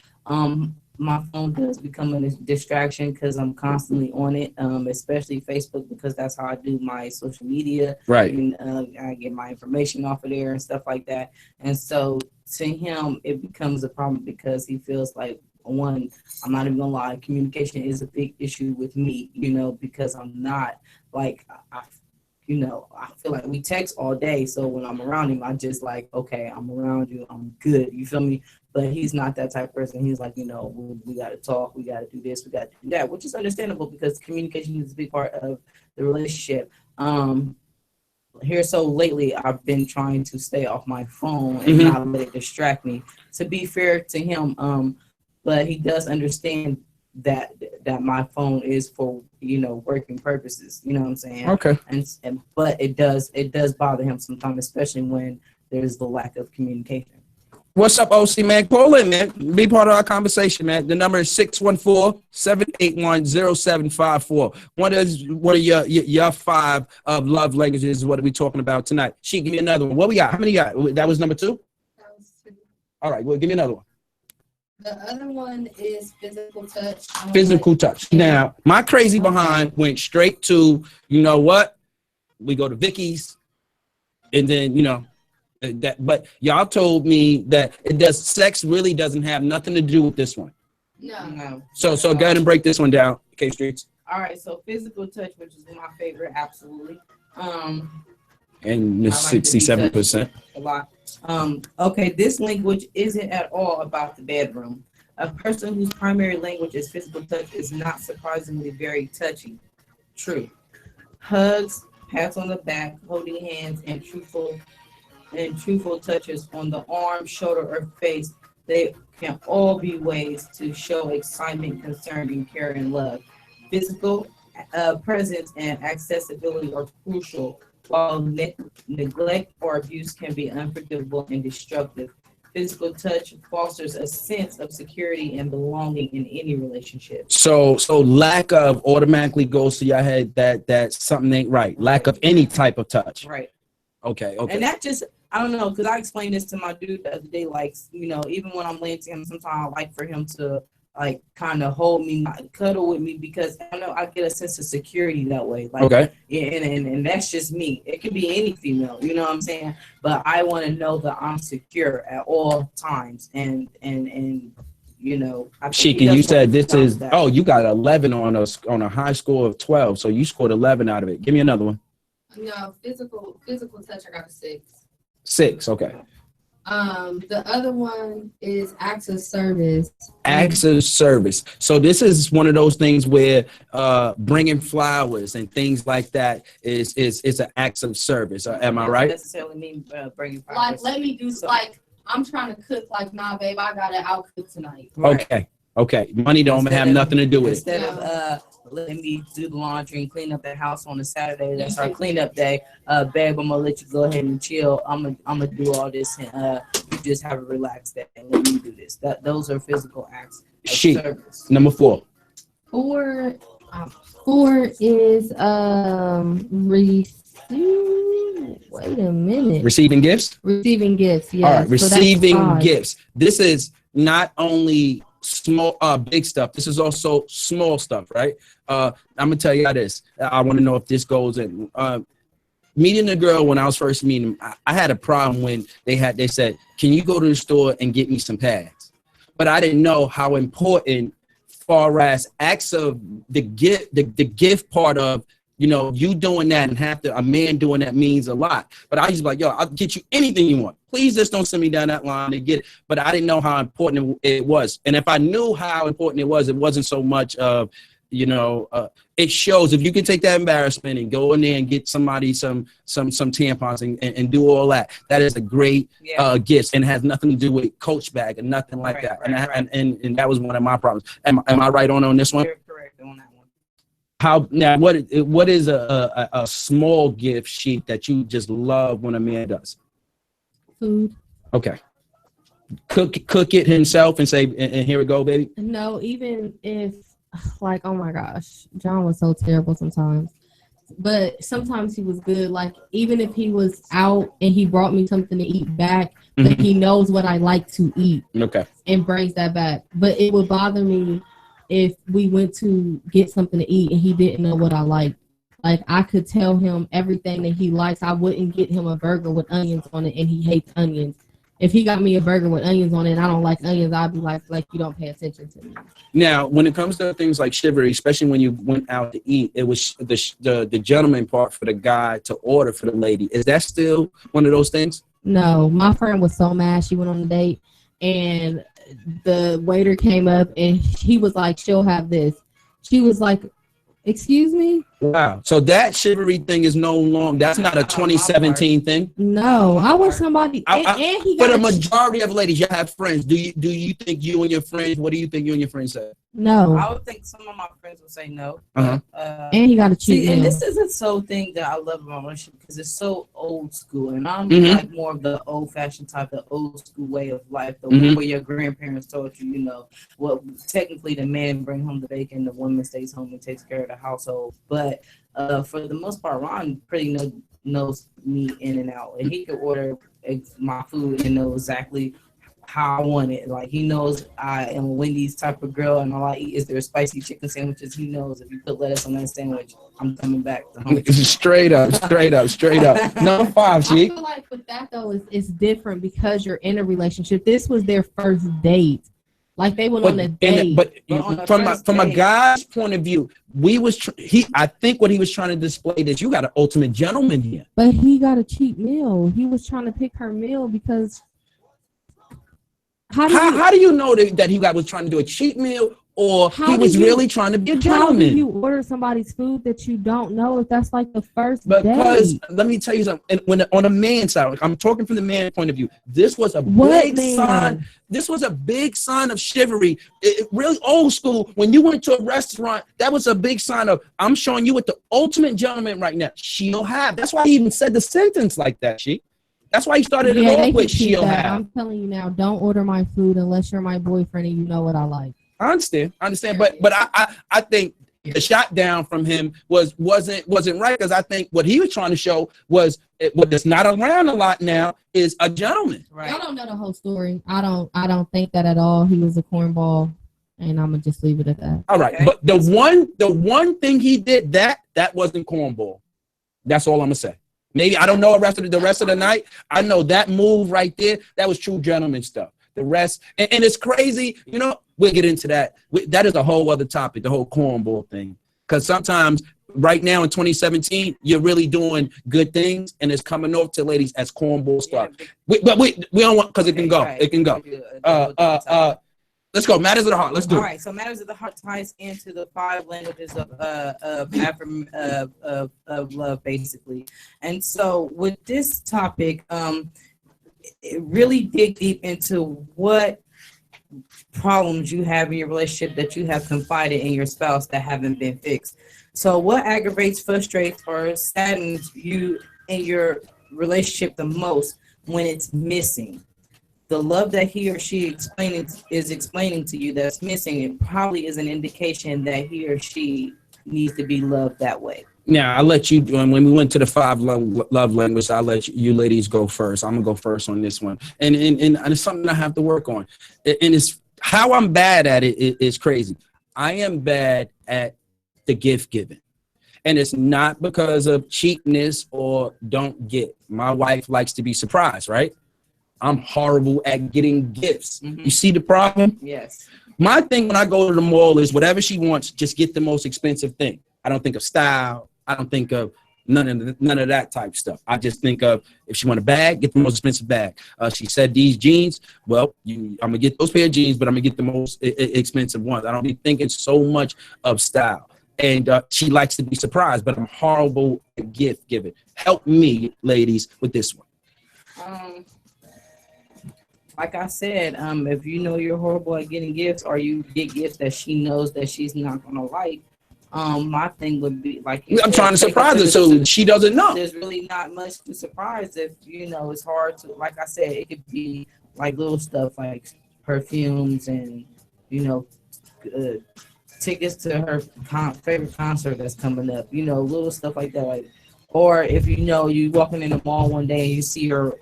my phone does become a distraction because I'm constantly on it, especially Facebook because that's how I do my social media. Right. And I get my information off of there and stuff like that. And so to him, it becomes a problem because he feels like, one, I'm not even gonna lie, communication is a big issue with me, you know, because I'm not like, I feel like we text all day. So when I'm around him, I just like, okay, I'm around you, I'm good. You feel me? But he's not that type of person. He's like, you know, we got to talk, we got to do this, we got to do that, which is understandable because communication is a big part of the relationship. Here, so lately, I've been trying to stay off my phone and not let it distract me. To be fair to him, but he does understand that my phone is for, you know, working purposes. You know what I'm saying? Okay. And but it does bother him sometimes, especially when there's the lack of communication. What's up, OC, man? Call in, man. Be part of our conversation, man. The number is 614-781-0754. What is your 5 of love languages? What are we talking about tonight? She, give me another one. What we got? How many you got? That was number 2? That was 2. All right, well, give me another one. The other one is physical touch. Physical touch. Now, my crazy behind went straight to, you know what? We go to Vicky's, and then, you know, that. But y'all told me that sex really doesn't have nothing to do with this one. No. So go ahead and break this one down, K Streets. All right, so physical touch, which is my favorite, absolutely. And 67%. A lot. Okay, this language isn't at all about the bedroom. A person whose primary language is physical touch is not surprisingly very touchy. True. Hugs, pats on the back, holding hands, and truthful touches on the arm, shoulder, or face, they can all be ways to show excitement, concern, and care and love. Physical presence and accessibility are crucial, while neglect or abuse can be unforgivable and destructive. Physical touch fosters a sense of security and belonging in any relationship. So lack of automatically goes to your head that something ain't right. Lack of any type of touch. Right. Okay. And that just, I don't know, because I explained this to my dude the other day, like, you know, even when I'm laying to him, sometimes I like for him to, like, kind of hold me, cuddle with me, because I know I get a sense of security that way. Like, okay. And that's just me. It could be any female, you know what I'm saying? But I want to know that I'm secure at all times. And you know, Sheikah, you said this is, you got 11 on a high score of 12. So you scored 11 out of it. Give me another one. No, physical touch, I got a 6. 6, okay. The other one is acts of service. Acts of service. So this is one of those things where bringing flowers and things like that is an act of service. Am I right? Necessarily mean bringing flowers. Like, let me do like, I'm trying to cook. Like, nah, babe, I gotta out cook tonight. Okay. Money don't have nothing to do with it. Instead of letting me do the laundry and clean up the house on a Saturday, that's our cleanup day. Babe, I'm gonna let you go ahead and chill. I'm gonna do all this, and you just have a relaxed day and let me do this. Those are physical acts of service. Number 4. 4 is wait a minute. Receiving gifts? Receiving gifts, yes. All right, So receiving gifts. This is not only small, big stuff. This is also small stuff, right? I'm gonna tell you how this. I want to know if this goes in. Meeting a girl when I was first meeting them, I had a problem when they said, "Can you go to the store and get me some pads?" But I didn't know how important, far as acts of the gift part of, you know, you doing that and a man doing that means a lot. But I used to be like, yo, I'll get you anything you want. Please just don't send me down that line to get it. But I didn't know how important it was. And if I knew how important it wasn't so much of, you know, it shows if you can take that embarrassment and go in there and get somebody some tampons and do all that. That is a great gift and has nothing to do with Coach bag and nothing like that. And that was one of my problems. Am I right on this one? You're correct on that one. How now? What is a small gift sheet that you just love when a man does? Food. Okay. Cook it himself and say, and here we go, baby. No, even if, like, oh my gosh, John was so terrible sometimes. But sometimes he was good. Like, even if he was out and he brought me something to eat back, but he knows what I like to eat. Okay. And brings that back. But it would bother me if we went to get something to eat and he didn't know what I liked. Like, I could tell him everything that he likes. I wouldn't get him a burger with onions on it, and he hates onions. If he got me a burger with onions on it and I don't like onions, I'd be like you don't pay attention to me. Now, when it comes to things like chivalry, especially when you went out to eat, it was the gentleman part for the guy to order for the lady. Is that still one of those things? No, my friend was so mad. She went on a date and the waiter came up and he was like, she'll have this. She was like, excuse me? Wow. So that chivalry thing is no longer, that's not a 2017 thing? No, I wish somebody, and he got but a majority of ladies, you have friends. Do you think you and your friends, what do you think you and your friends say? No. I would think some of my friends would say no. Uh-huh. And he got a cheat And meal. this is a so thing that I love about my relationship because it's so old school. And I'm Mhm. like more of the old fashioned type, the old school way of life, the Mhm. one where your grandparents told you, you know, well, technically the man bring home the bacon, the woman stays home and takes care of the household. But for the most part, Ron pretty knows me in and out. And he could order my food and know exactly how I want it. Like, he knows I am a Wendy's type of girl and all I eat is their spicy chicken sandwiches. He knows if you put lettuce on that sandwich, I'm coming back to home. Straight up. Number 5, I Chief. feel like with that though, it's different because you're in a relationship. This was their first date. Like, they went on a date. But from a guy's point of view, I think what he was trying to display is you got an ultimate gentleman here. But he got a cheap meal. He was trying to pick her meal because how do you know that he was trying to do a cheap meal or he was really trying to be a How do gentleman? you order somebody's food that you don't know if that's like the first Because date? let me tell you something. And when on a man's side, like, I'm talking from the man's point of view. This was a big sign. This was a big sign of chivalry. It really old school. When you went to a restaurant, that was a big sign of I'm showing you what the ultimate gentleman right now. She'll have. That's why he even said the sentence like that. That's why he started it they off with can keep she'll that. have. I'm telling you now, don't order my food unless you're my boyfriend and you know what I like. I understand. But I think the shot down from him wasn't right because I think what he was trying to show was what is not around a lot now is a gentleman. Right. Y'all don't know the whole story. I don't think that at all. He was a cornball, and I'm gonna just leave it at that. All right, but the one thing he did that wasn't cornball. That's all I'm gonna say. Maybe I don't know the rest of the night. I know that move right there. That was true gentleman stuff. The rest, and it's crazy. You know, we'll get into that. That is a whole other topic, the whole cornball thing. Because sometimes, right now in 2017, you're really doing good things, and it's coming off to ladies as cornball stuff. But we don't want because it can go. It can go. Let's go. Matters of the heart. Let's do it. All right. So matters of the heart ties into the 5 languages of love, basically. And so with this topic, it really dig deep into what problems you have in your relationship that you have confided in your spouse that haven't been fixed. So what aggravates, frustrates, or saddens you in your relationship the most when it's missing? The love that he or she is explaining to you that's missing, it probably is an indication that he or she needs to be loved that way. Now, I'll let you, when we went to the 5 love languages, I'll let you ladies go first. I'm going to go first on this one. And it's something I have to work on. And how I'm bad at it is crazy. I am bad at the gift giving. And it's not because of cheapness or don't get. My wife likes to be surprised, right? I'm horrible at getting gifts. You see the problem? Yes. My thing when I go to the mall is whatever she wants, just get the most expensive thing. I don't think of style. I don't think of none of that type stuff. I just think of if she want a bag, get the most expensive bag. She said these jeans. Well, I'm gonna get those pair of jeans, but I'm gonna get the most expensive ones. I don't be thinking so much of style. And she likes to be surprised, but I'm horrible at gift giving. Help me, ladies, with this one. Like I said, if you know you're horrible at getting gifts, or you get gifts that she knows that she's not gonna like, my thing would be like I'm trying to surprise her so she doesn't know. There's really not much to surprise if it's hard to. Like I said, it could be like little stuff like perfumes and tickets to her favorite concert that's coming up. Little stuff like that. Like, or if you walking in the mall one day and you see her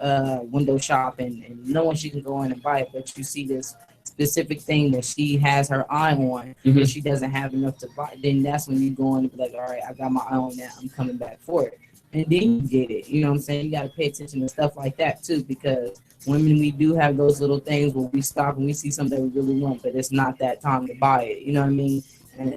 window shop and knowing she can go in and buy it, but you see this specific thing that she has her eye on, but she doesn't have enough to buy, then that's when you go in and be like, all right, I got my eye on that, I'm coming back for it. And then you get it. You know what I'm saying? You got to pay attention to stuff like that too, because women, we do have those little things where we stop and we see something we really want, but it's not that time to buy it. You know what I mean? And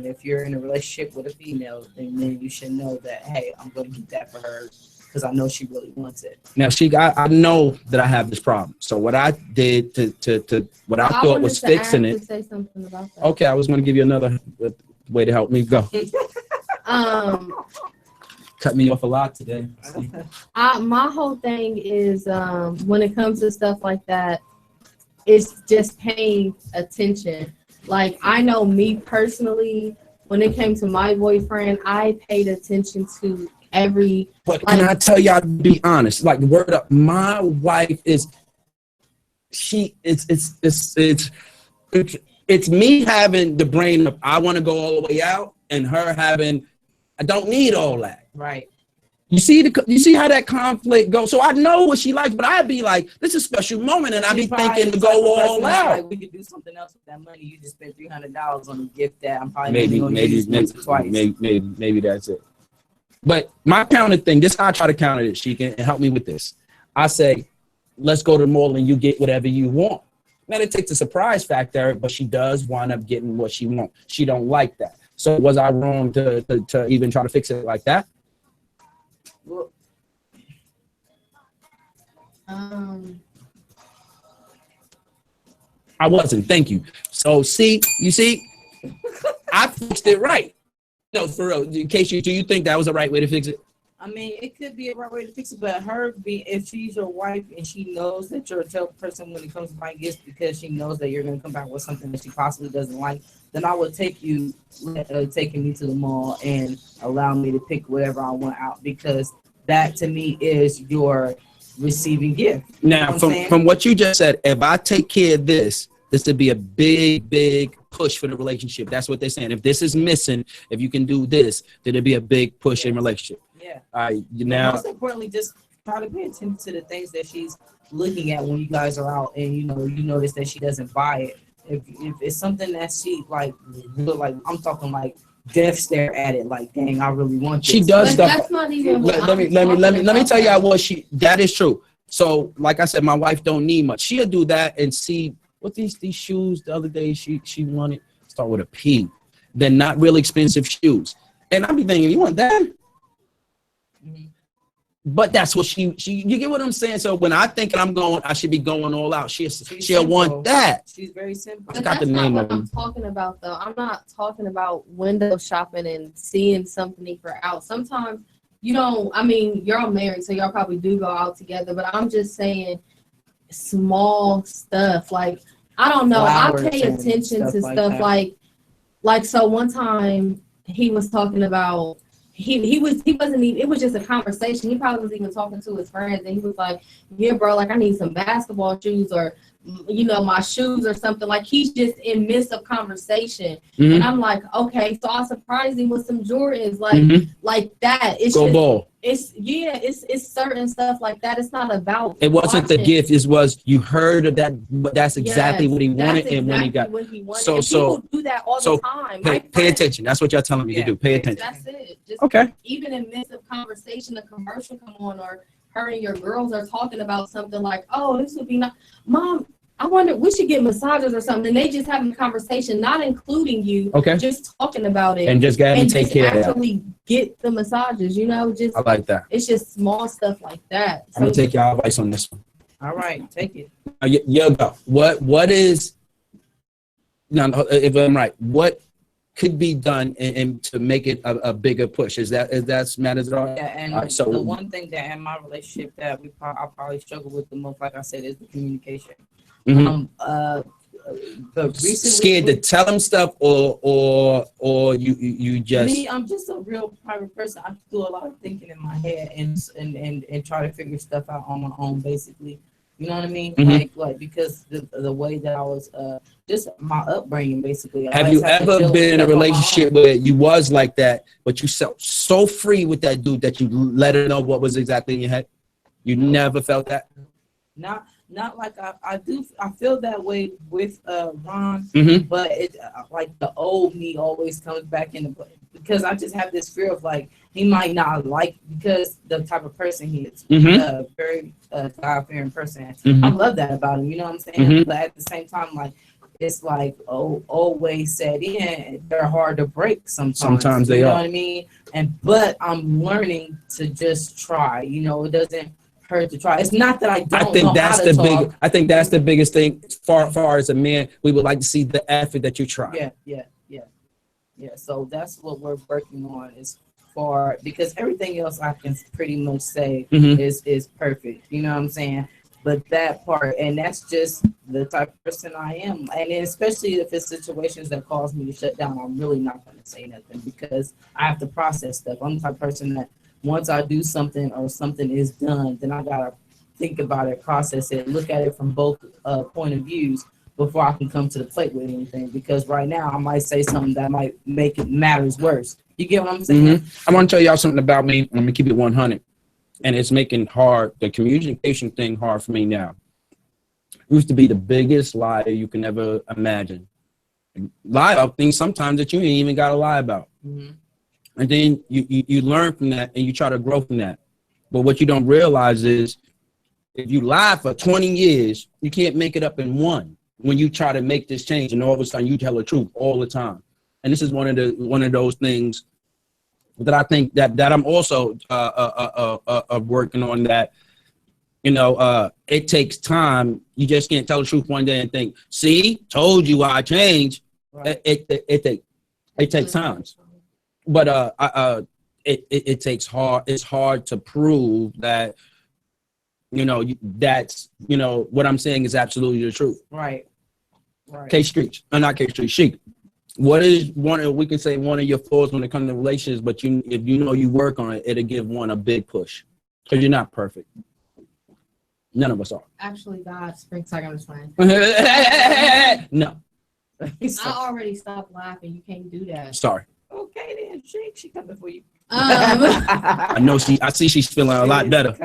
if you're in a relationship with a female, then you should know that, hey, I'm going to get that for her because I know she really wants it. Now, I know that I have this problem. So what I did to what I thought was fixing it. Say something about that. Okay, I was going to give you another way to help me go. Cut me off a lot today. My whole thing is when it comes to stuff like that, it's just paying attention. Like, I know me personally, when it came to my boyfriend, I paid attention to every. But can I tell y'all to be honest? Like, word up, my wife is. It's me having the brain of I want to go all the way out, and her having I don't need all that. Right. You see how that conflict goes. So I know what she likes, but I'd be like, this is a special moment, and I'd be thinking to go all out. Like, we could do something else with that money. You just spent $300 on a gift that I'm probably going to use once or twice. Maybe that's it. But my counter thing, this is how I try to counter it. She can help me with this. I say, let's go to the mall and you get whatever you want. Now it takes a surprise factor, but she does wind up getting what she wants. She don't like that. So was I wrong to even try to fix it like that? Well, I wasn't. Thank you. So you see, I fixed it right. No, for real. In case do you think that was the right way to fix it? I mean, it could be a right way to fix it, but if she's your wife and she knows that you're a tough person when it comes to buying gifts because she knows that you're going to come back with something that she possibly doesn't like, then I would taking me to the mall and allow me to pick whatever I want out, because that to me is your receiving gift. Now, from what you just said, if I take care of this would be a big push for the relationship. That's what they're saying. If this is missing, if you can do this, then it'd be a big push in relationship. Yeah. Most importantly, just try to pay attention to the things that she's looking at when you guys are out, and you notice that she doesn't buy it. If it's something that she like I'm talking like death stare at it, like, dang, I really want this. She does stuff. That's not even let me tell y'all what that is true. So like I said, my wife don't need much. She'll do that and see what these shoes the other day she wanted, start with a P. They're not real expensive shoes. And I'll be thinking, you want that? But that's what you get what I'm saying? So when I think I should be going all out, she'll want that. She's very simple. But that's not what I'm talking about, though. I'm not talking about window shopping and seeing something for out. Sometimes you're all married, so y'all probably do go out together, but I'm just saying small stuff. Like, I don't know. Flowers, I pay attention to stuff like so one time he was talking about he wasn't even, it was just a conversation. He probably was even talking to his friends, and he was like, yeah, bro, like I need some basketball shoes, or my shoes or something. Like, he's just in midst of conversation. And I'm like, okay, so I surprised him with some Jordans, like that. It's Go ball. It's certain stuff like that. It's not about. It wasn't the watching. gift. It was you heard of that. But that's exactly Yes, what he wanted, that's and when he got. exactly what he wanted. So And so people do that all so the time. pay attention. That's what y'all telling me to do. Pay attention. That's it. Just Okay. Even in midst of conversation, a commercial come on, or her and your girls are talking about something like, "Oh, this would be not, Mom. I wonder we should get massages or something." And they just having a conversation, not including you. Okay. Just talking about it And just go ahead and take care of that. Actually, get the massages. You know, just I like that. it's just small stuff like that. I'm gonna take y'all advice on this one. All right, take it. You go. What is now? If I'm right, what could be done and to make it a bigger push? Is that matters at all? Yeah, and All right, so the one thing that in my relationship that I probably struggle with the most, like I said, is the communication. Mhm. The recently, scared to tell him stuff, or you just me, I'm just a real private person. I do a lot of thinking in my head and try to figure stuff out on my own, basically. You know what I mean? Mhm. Like because the way that I was, just my upbringing, basically. I have always you had to ever deal with been in a stuff on my own. relationship where you was like that, but you felt so free with that dude that you let her know what was exactly in your head? You never felt that? Not like I do. I feel that way with Ron, Mhm. but it like the old me always comes back into play because I just have this fear of like he might not like because the type of person he is, Mhm. very God-fearing person. Mhm. I love that about him. You know what I'm saying? Mhm. But at the same time, like it's like always said in they're hard to break sometimes. Sometimes they you know are. what I mean? But I'm learning to just try. You know, it doesn't hurt to try. It's not that I don't I think know that's how the to talk. big. I think that's the biggest thing. Far as a man, we would like to see the effort that you try. Yeah. So that's what we're working on is for because everything else I can pretty much say Mhm. is perfect. You know what I'm saying? But that part, and that's just the type of person I am. And then especially if it's situations that cause me to shut down, I'm really not going to say nothing because I have to process stuff. I'm the type of person that once I do something or something is done, then I got to think about it, process it, look at it from both point of views before I can come to the plate with anything. Because right now I might say something that might make it matters worse. You get what I'm saying? Mhm. I want to tell y'all something about me. I'm gonna keep it 100, and it's making the communication thing hard for me now. It used to be the biggest liar you can ever imagine. Lie about things sometimes that you ain't even got to lie about. Mhm. And then you learn from that and you try to grow from that. But what you don't realize is if you lie for 20 years, you can't make it up in one when you try to make this change and all of a sudden you tell the truth all the time. And this is one of those things that I think that I'm also working on, that it takes time. You just can't tell the truth one day and think, see, told you I changed. Right. It takes time. But it takes hard. It's hard to prove that that's what I'm saying is absolutely the truth. Right. K Street, not K Street. Chic. What is we can say one of your flaws when it comes to relationships, but if you work on it, it'll give one a big push because you're not perfect. None of us are. Actually, God, springtime, I'm just playing. No. I already stopped laughing. You can't do that. Sorry. Okay, then she coming for you. I know I see she's feeling a lot better.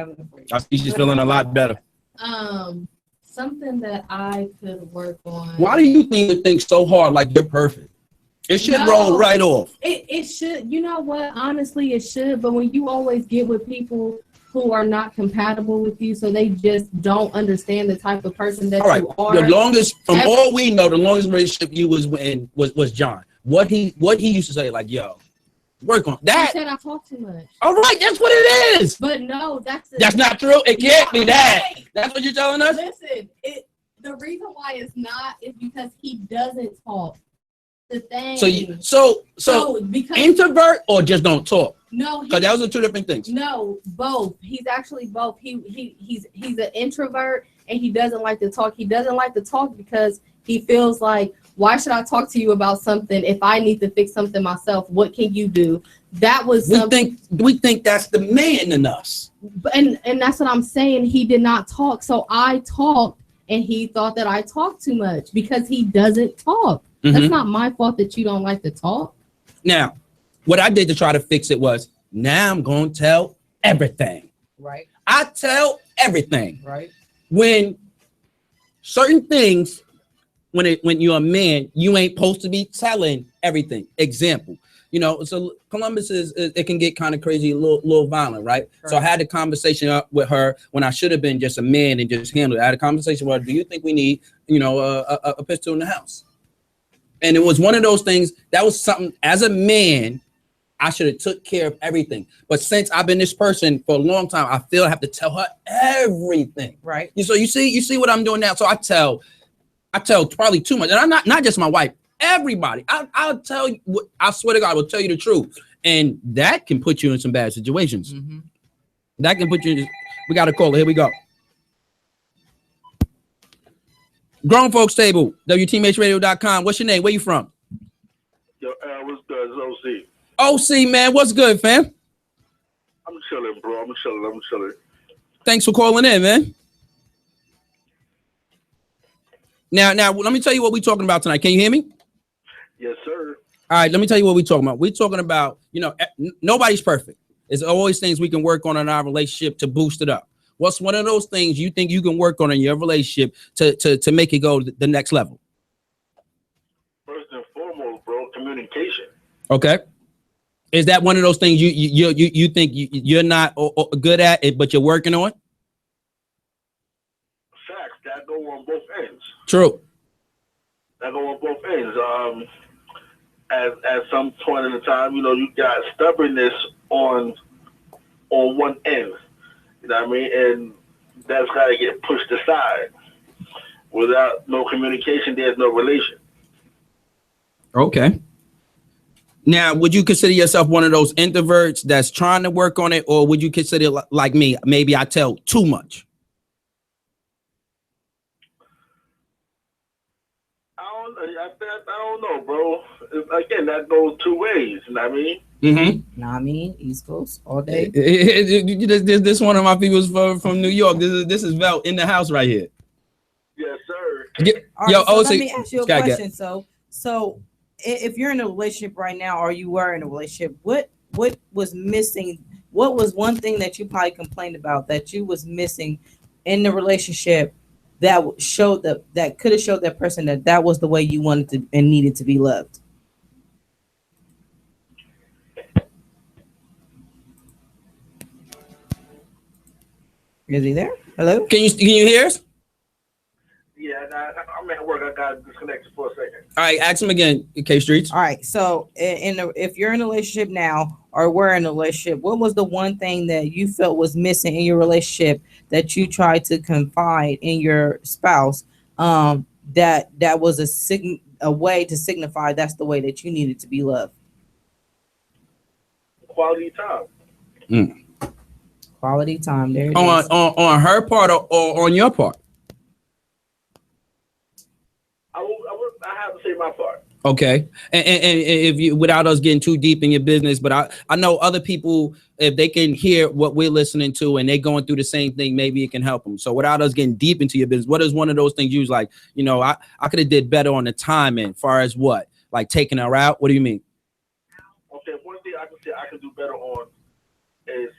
I see she's feeling a lot better. Something that I could work on. Why do you think so hard like you're perfect? It should roll right off. It should. You know what? Honestly, it should. But when you always get with people who are not compatible with you, so they just don't understand the type of person that you are. The longest, from all we know, the longest relationship you was in was John. What he used to say, like, yo, work on that. He said I talk too much. All right, that's what it is. But no, that's not true. It can't be that. That's what you're telling us. Listen, the reason why it's not is because he doesn't talk. The thing. So because introvert or just don't talk. No, because those are two different things. No, both. He's actually both. He's an introvert and he doesn't like to talk. He doesn't like to talk because he feels like, why should I talk to you about something if I need to fix something myself? What can you do? That was we think that's the man in us. And that's what I'm saying. He did not talk. So I talked and he thought that I talked too much because he doesn't talk. Mm-hmm. That's not my fault that you don't like to talk. Now, what I did to try to fix it was, now I'm going to tell everything. Right. I tell everything. Right. When certain things, when you're a man, you ain't supposed to be telling everything. Example, so Columbus it can get kind of crazy, a little violent, right? So I had a conversation up with her when I should have been just a man and just handled it. I had a conversation with her. Do you think we need, a pistol in the house? And it was one of those things that was something as a man, I should have took care of everything. But since I've been this person for a long time, I feel I have to tell her everything. Right. So you see what I'm doing now. So I tell probably too much. And I'm not just my wife, everybody. I'll tell you, I swear to God, I will tell you the truth. And that can put you in some bad situations. Mm-hmm. That can put you in, we got a caller. Here we go. Grown Folks Table, WTMHradio.com. What's your name? Where you from? Yo, what's good? It's OC, man. What's good, fam? I'm chilling, bro. I'm chilling. Thanks for calling in, man. Now, let me tell you what we're talking about tonight. Can you hear me? Yes, sir. All right, let me tell you what we're talking about. We're talking about, nobody's perfect. There's always things we can work on in our relationship to boost it up. What's one of those things you think you can work on in your relationship to make it go to the next level? First and foremost, bro, communication. Okay. Is that one of those things you think you're not good at it, but you're working on? Facts. That go on both ends. True. That go on both ends. At some point in the time, you got stubbornness on one end. You know what I mean? And that's got to get pushed aside. Without no communication, there's no relation. Okay. Now, would you consider yourself one of those introverts that's trying to work on it, or would you consider like me? Maybe I tell too much. I don't know, bro. Again, that goes two ways. You know what I mean? Mm-hmm. Nah, I mean, East Coast all day. This one of my people's from New York. This is Vel in the house right here. Yes, sir. All right, so let me ask you a question. So if you're in a relationship right now, or you were in a relationship, what was missing? What was one thing that you probably complained about that you was missing in the relationship that showed that could have showed that person that was the way you wanted to and needed to be loved? Is he there? Hello? Can you hear us? Yeah, I'm at work. I got disconnected for a second. All right, ask him again, K Streets. All right, so if you're in a relationship now, or were in a relationship, what was the one thing that you felt was missing in your relationship that you tried to confide in your spouse? That was a way to signify that's the way that you needed to be loved. Quality time. Mm. Quality time. There it is. On her part or on your part? I have to say my part. Okay, and if you, without us getting too deep in your business, but I know other people, if they can hear what we're listening to and they're going through the same thing, maybe it can help them. So without us getting deep into your business, what is one of those things you was like, I could have did better on the timing, as far as what, like taking her out? What do you mean? Okay, one thing I can say I can do better on is,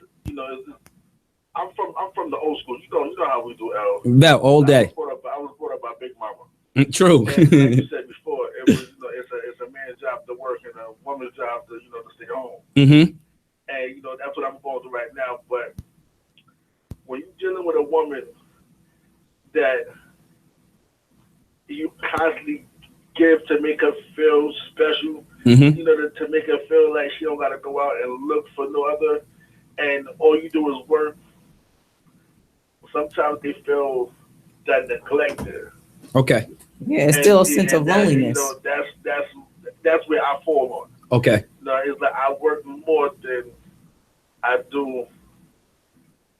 I'm from the old school. You know how we do, L. Vel, all day. I was brought up by Big Mama. True. And like you said before, it was it's a man's job to work and a woman's job to to stay home. Mm-hmm. And that's what I'm going through right now. But when you're dealing with a woman that you constantly give to make her feel special, mm-hmm. To make her feel like she don't gotta go out and look for no other, and all you do is work. Sometimes they feel that neglected. Okay. Yeah, it's still a sense of loneliness. That's where I fall on. Okay. It's like I work more than I do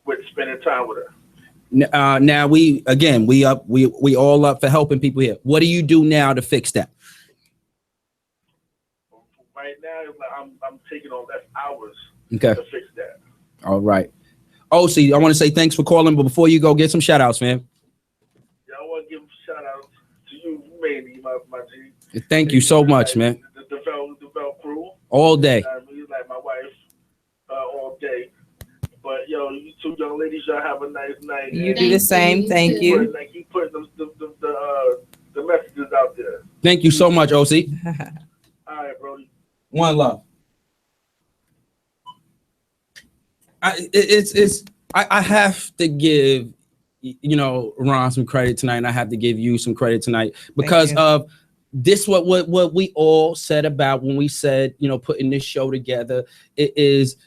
with spending time with her. Now we all up for helping people here. What do you do now to fix that? Right now, it's like I'm taking on less hours Okay. to fix that. All right. OC, I want to say thanks for calling, but before you go, get some shout outs, man. Yeah, I want to give shout outs to you mainly, my G. Thank you so much, man. The Vel crew. All day. He's like my wife all day. But yo, you two young ladies, y'all have a nice night. You do the same. Thank you. Keep putting the messages out there. Thank you so much, OC. All right, Brody. One love. I have to give, you know, Ron some credit tonight, and I have to give you some credit tonight because of this. What we all said about when we said, you know, putting this show together, it is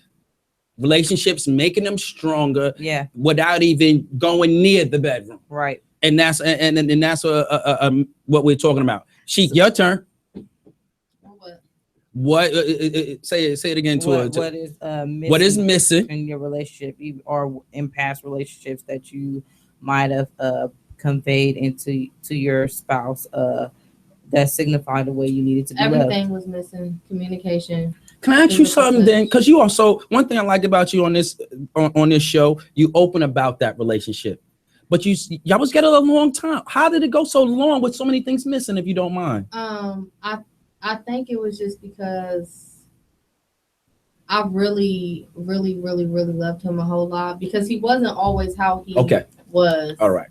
relationships, making them stronger, without even going near the bedroom, right? And that's and that's what we're talking about. Sheik, your turn. What say it again to her. What is missing in your relationship, or in past relationships that you might have conveyed into your spouse that signified the way you needed to be Everything loved? was missing. Communication. Can I ask you something then? Because you also, one thing I liked about you on this show, you open about that relationship. But y'all was together a long time. How did it go so long with so many things missing, if you don't mind? I think it was just because I really, really, really, really loved him a whole lot, because he wasn't always how he was. All right.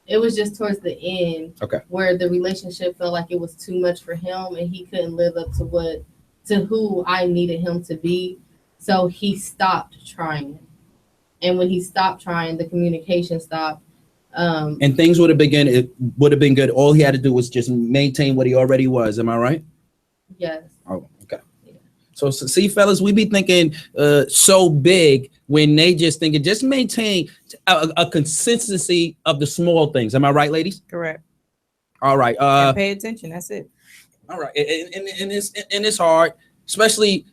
It was just towards the end where the relationship felt like it was too much for him and he couldn't live up to who I needed him to be. So he stopped trying. And when he stopped trying, the communication stopped. And things would have been good. All he had to do was just maintain what he already was. Am I right? Yes. Oh, okay. Yeah. So see, fellas, we be thinking so big when they just thinking just maintain a consistency of the small things. Am I right, ladies? Correct. All right. And pay attention. That's it. All right. And it's hard, especially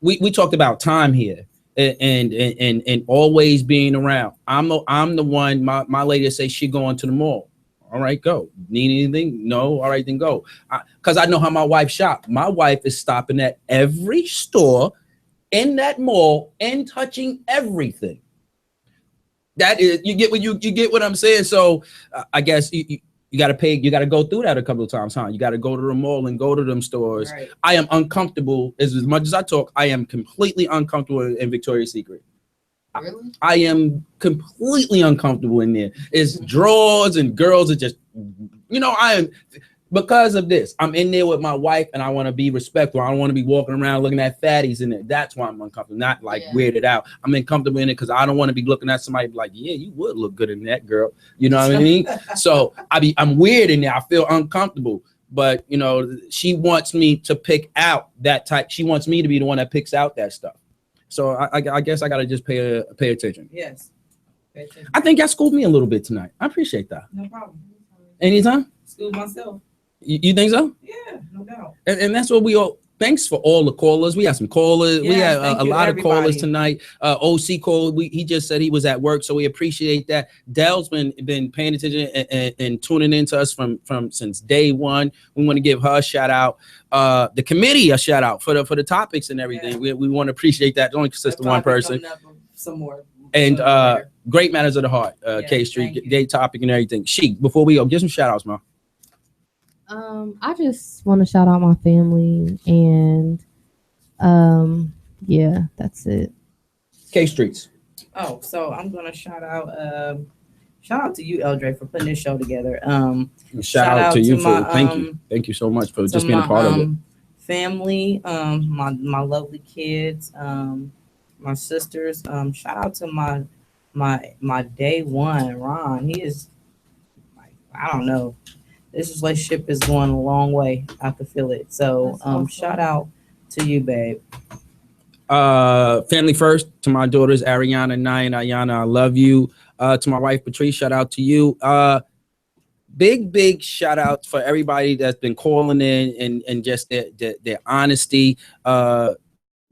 we talked about time here. And always being around. I'm the one. My lady say she going to the mall. All right, go. Need anything? No. All right, then go. Because I know how my wife shop. My wife is stopping at every store in that mall and touching everything. That is, you get what I'm saying. So I guess you got to pay. You got to go through that a couple of times, huh? You got to go to the mall and go to them stores. Right. I am uncomfortable as much as I talk. I am completely uncomfortable in Victoria's Secret. Really? I am completely uncomfortable in there. It's drawers and girls are just, you know, I am, because of this. I'm in there with my wife and I want to be respectful. I don't want to be walking around looking at fatties in there. That's why I'm uncomfortable, not like weirded out. I'm uncomfortable in it because I don't want to be looking at somebody like, yeah, you would look good in that, girl. You know what I mean? So I'm weird in there. I feel uncomfortable. But, you know, she wants me to pick out that type. She wants me to be the one that picks out that stuff. So I guess I got to just pay attention. Yes. Pay attention. I think y'all schooled me a little bit tonight. I appreciate that. No problem. Anytime? School myself. You think so? Yeah, no doubt. And that's what we all, thanks for all the callers. We had some callers. We had a lot of callers tonight. OC called. He just said he was at work, so we appreciate that. Dell's been paying attention and tuning into us from since day one. We want to give her a shout out. The committee a shout out for the topics and everything. Yeah. We want to appreciate that. It only consists of one person. Some more. And great matters of the heart. K Street, day topic and everything. Sheik, before we go, give some shout outs, man. I just want to shout out my family and yeah, that's it. K Streets. Oh, so I'm gonna shout out to you, Eldre, for putting this show together. Shout out to you for thank you so much for just being a part of it. Family, my lovely kids, my sisters. Shout out to my day one, Ron. He is like, I don't know. This relationship is going a long way. I can feel it. So shout out to you, babe. Family first, to my daughters, Ariana, Naya, and Ayana, I love you. To my wife, Patrice, shout out to you. Big shout out for everybody that's been calling in and just their honesty.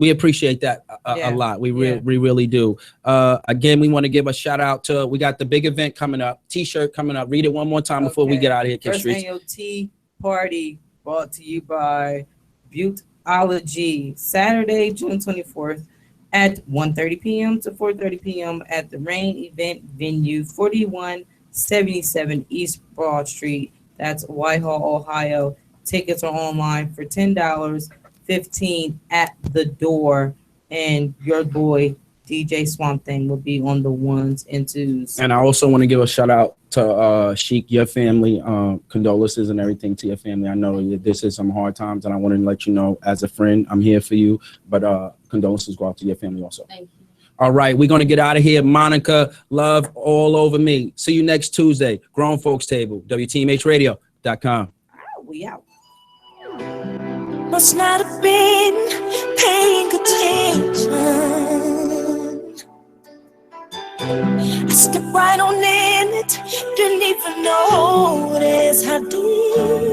We appreciate that a lot. We really do. Again, we want to give a shout out to, we got the big event coming up, T-shirt coming up. Read it one more time before we get out of here. First annual tea party brought to you by Beautology, Saturday, June 24th at 1:30 p.m. to 4:30 p.m. at the Rain Event Venue, 4177 East Broad Street. That's Whitehall, Ohio. Tickets are online for $10. 15 at the door, and your boy DJ Swamp Thing will be on the ones and twos. And I also want to give a shout out to Sheik, your family. Condolences and everything to your family. I know this is some hard times, and I want to let you know, as a friend, I'm here for you. But condolences go out to your family also. Thank you. All right, we're going to get out of here. Monica, love all over me. See you next Tuesday. Grown Folks Table, WTMHradio.com. We out. Must not have been paying attention. I stepped right on in it, didn't even notice how deep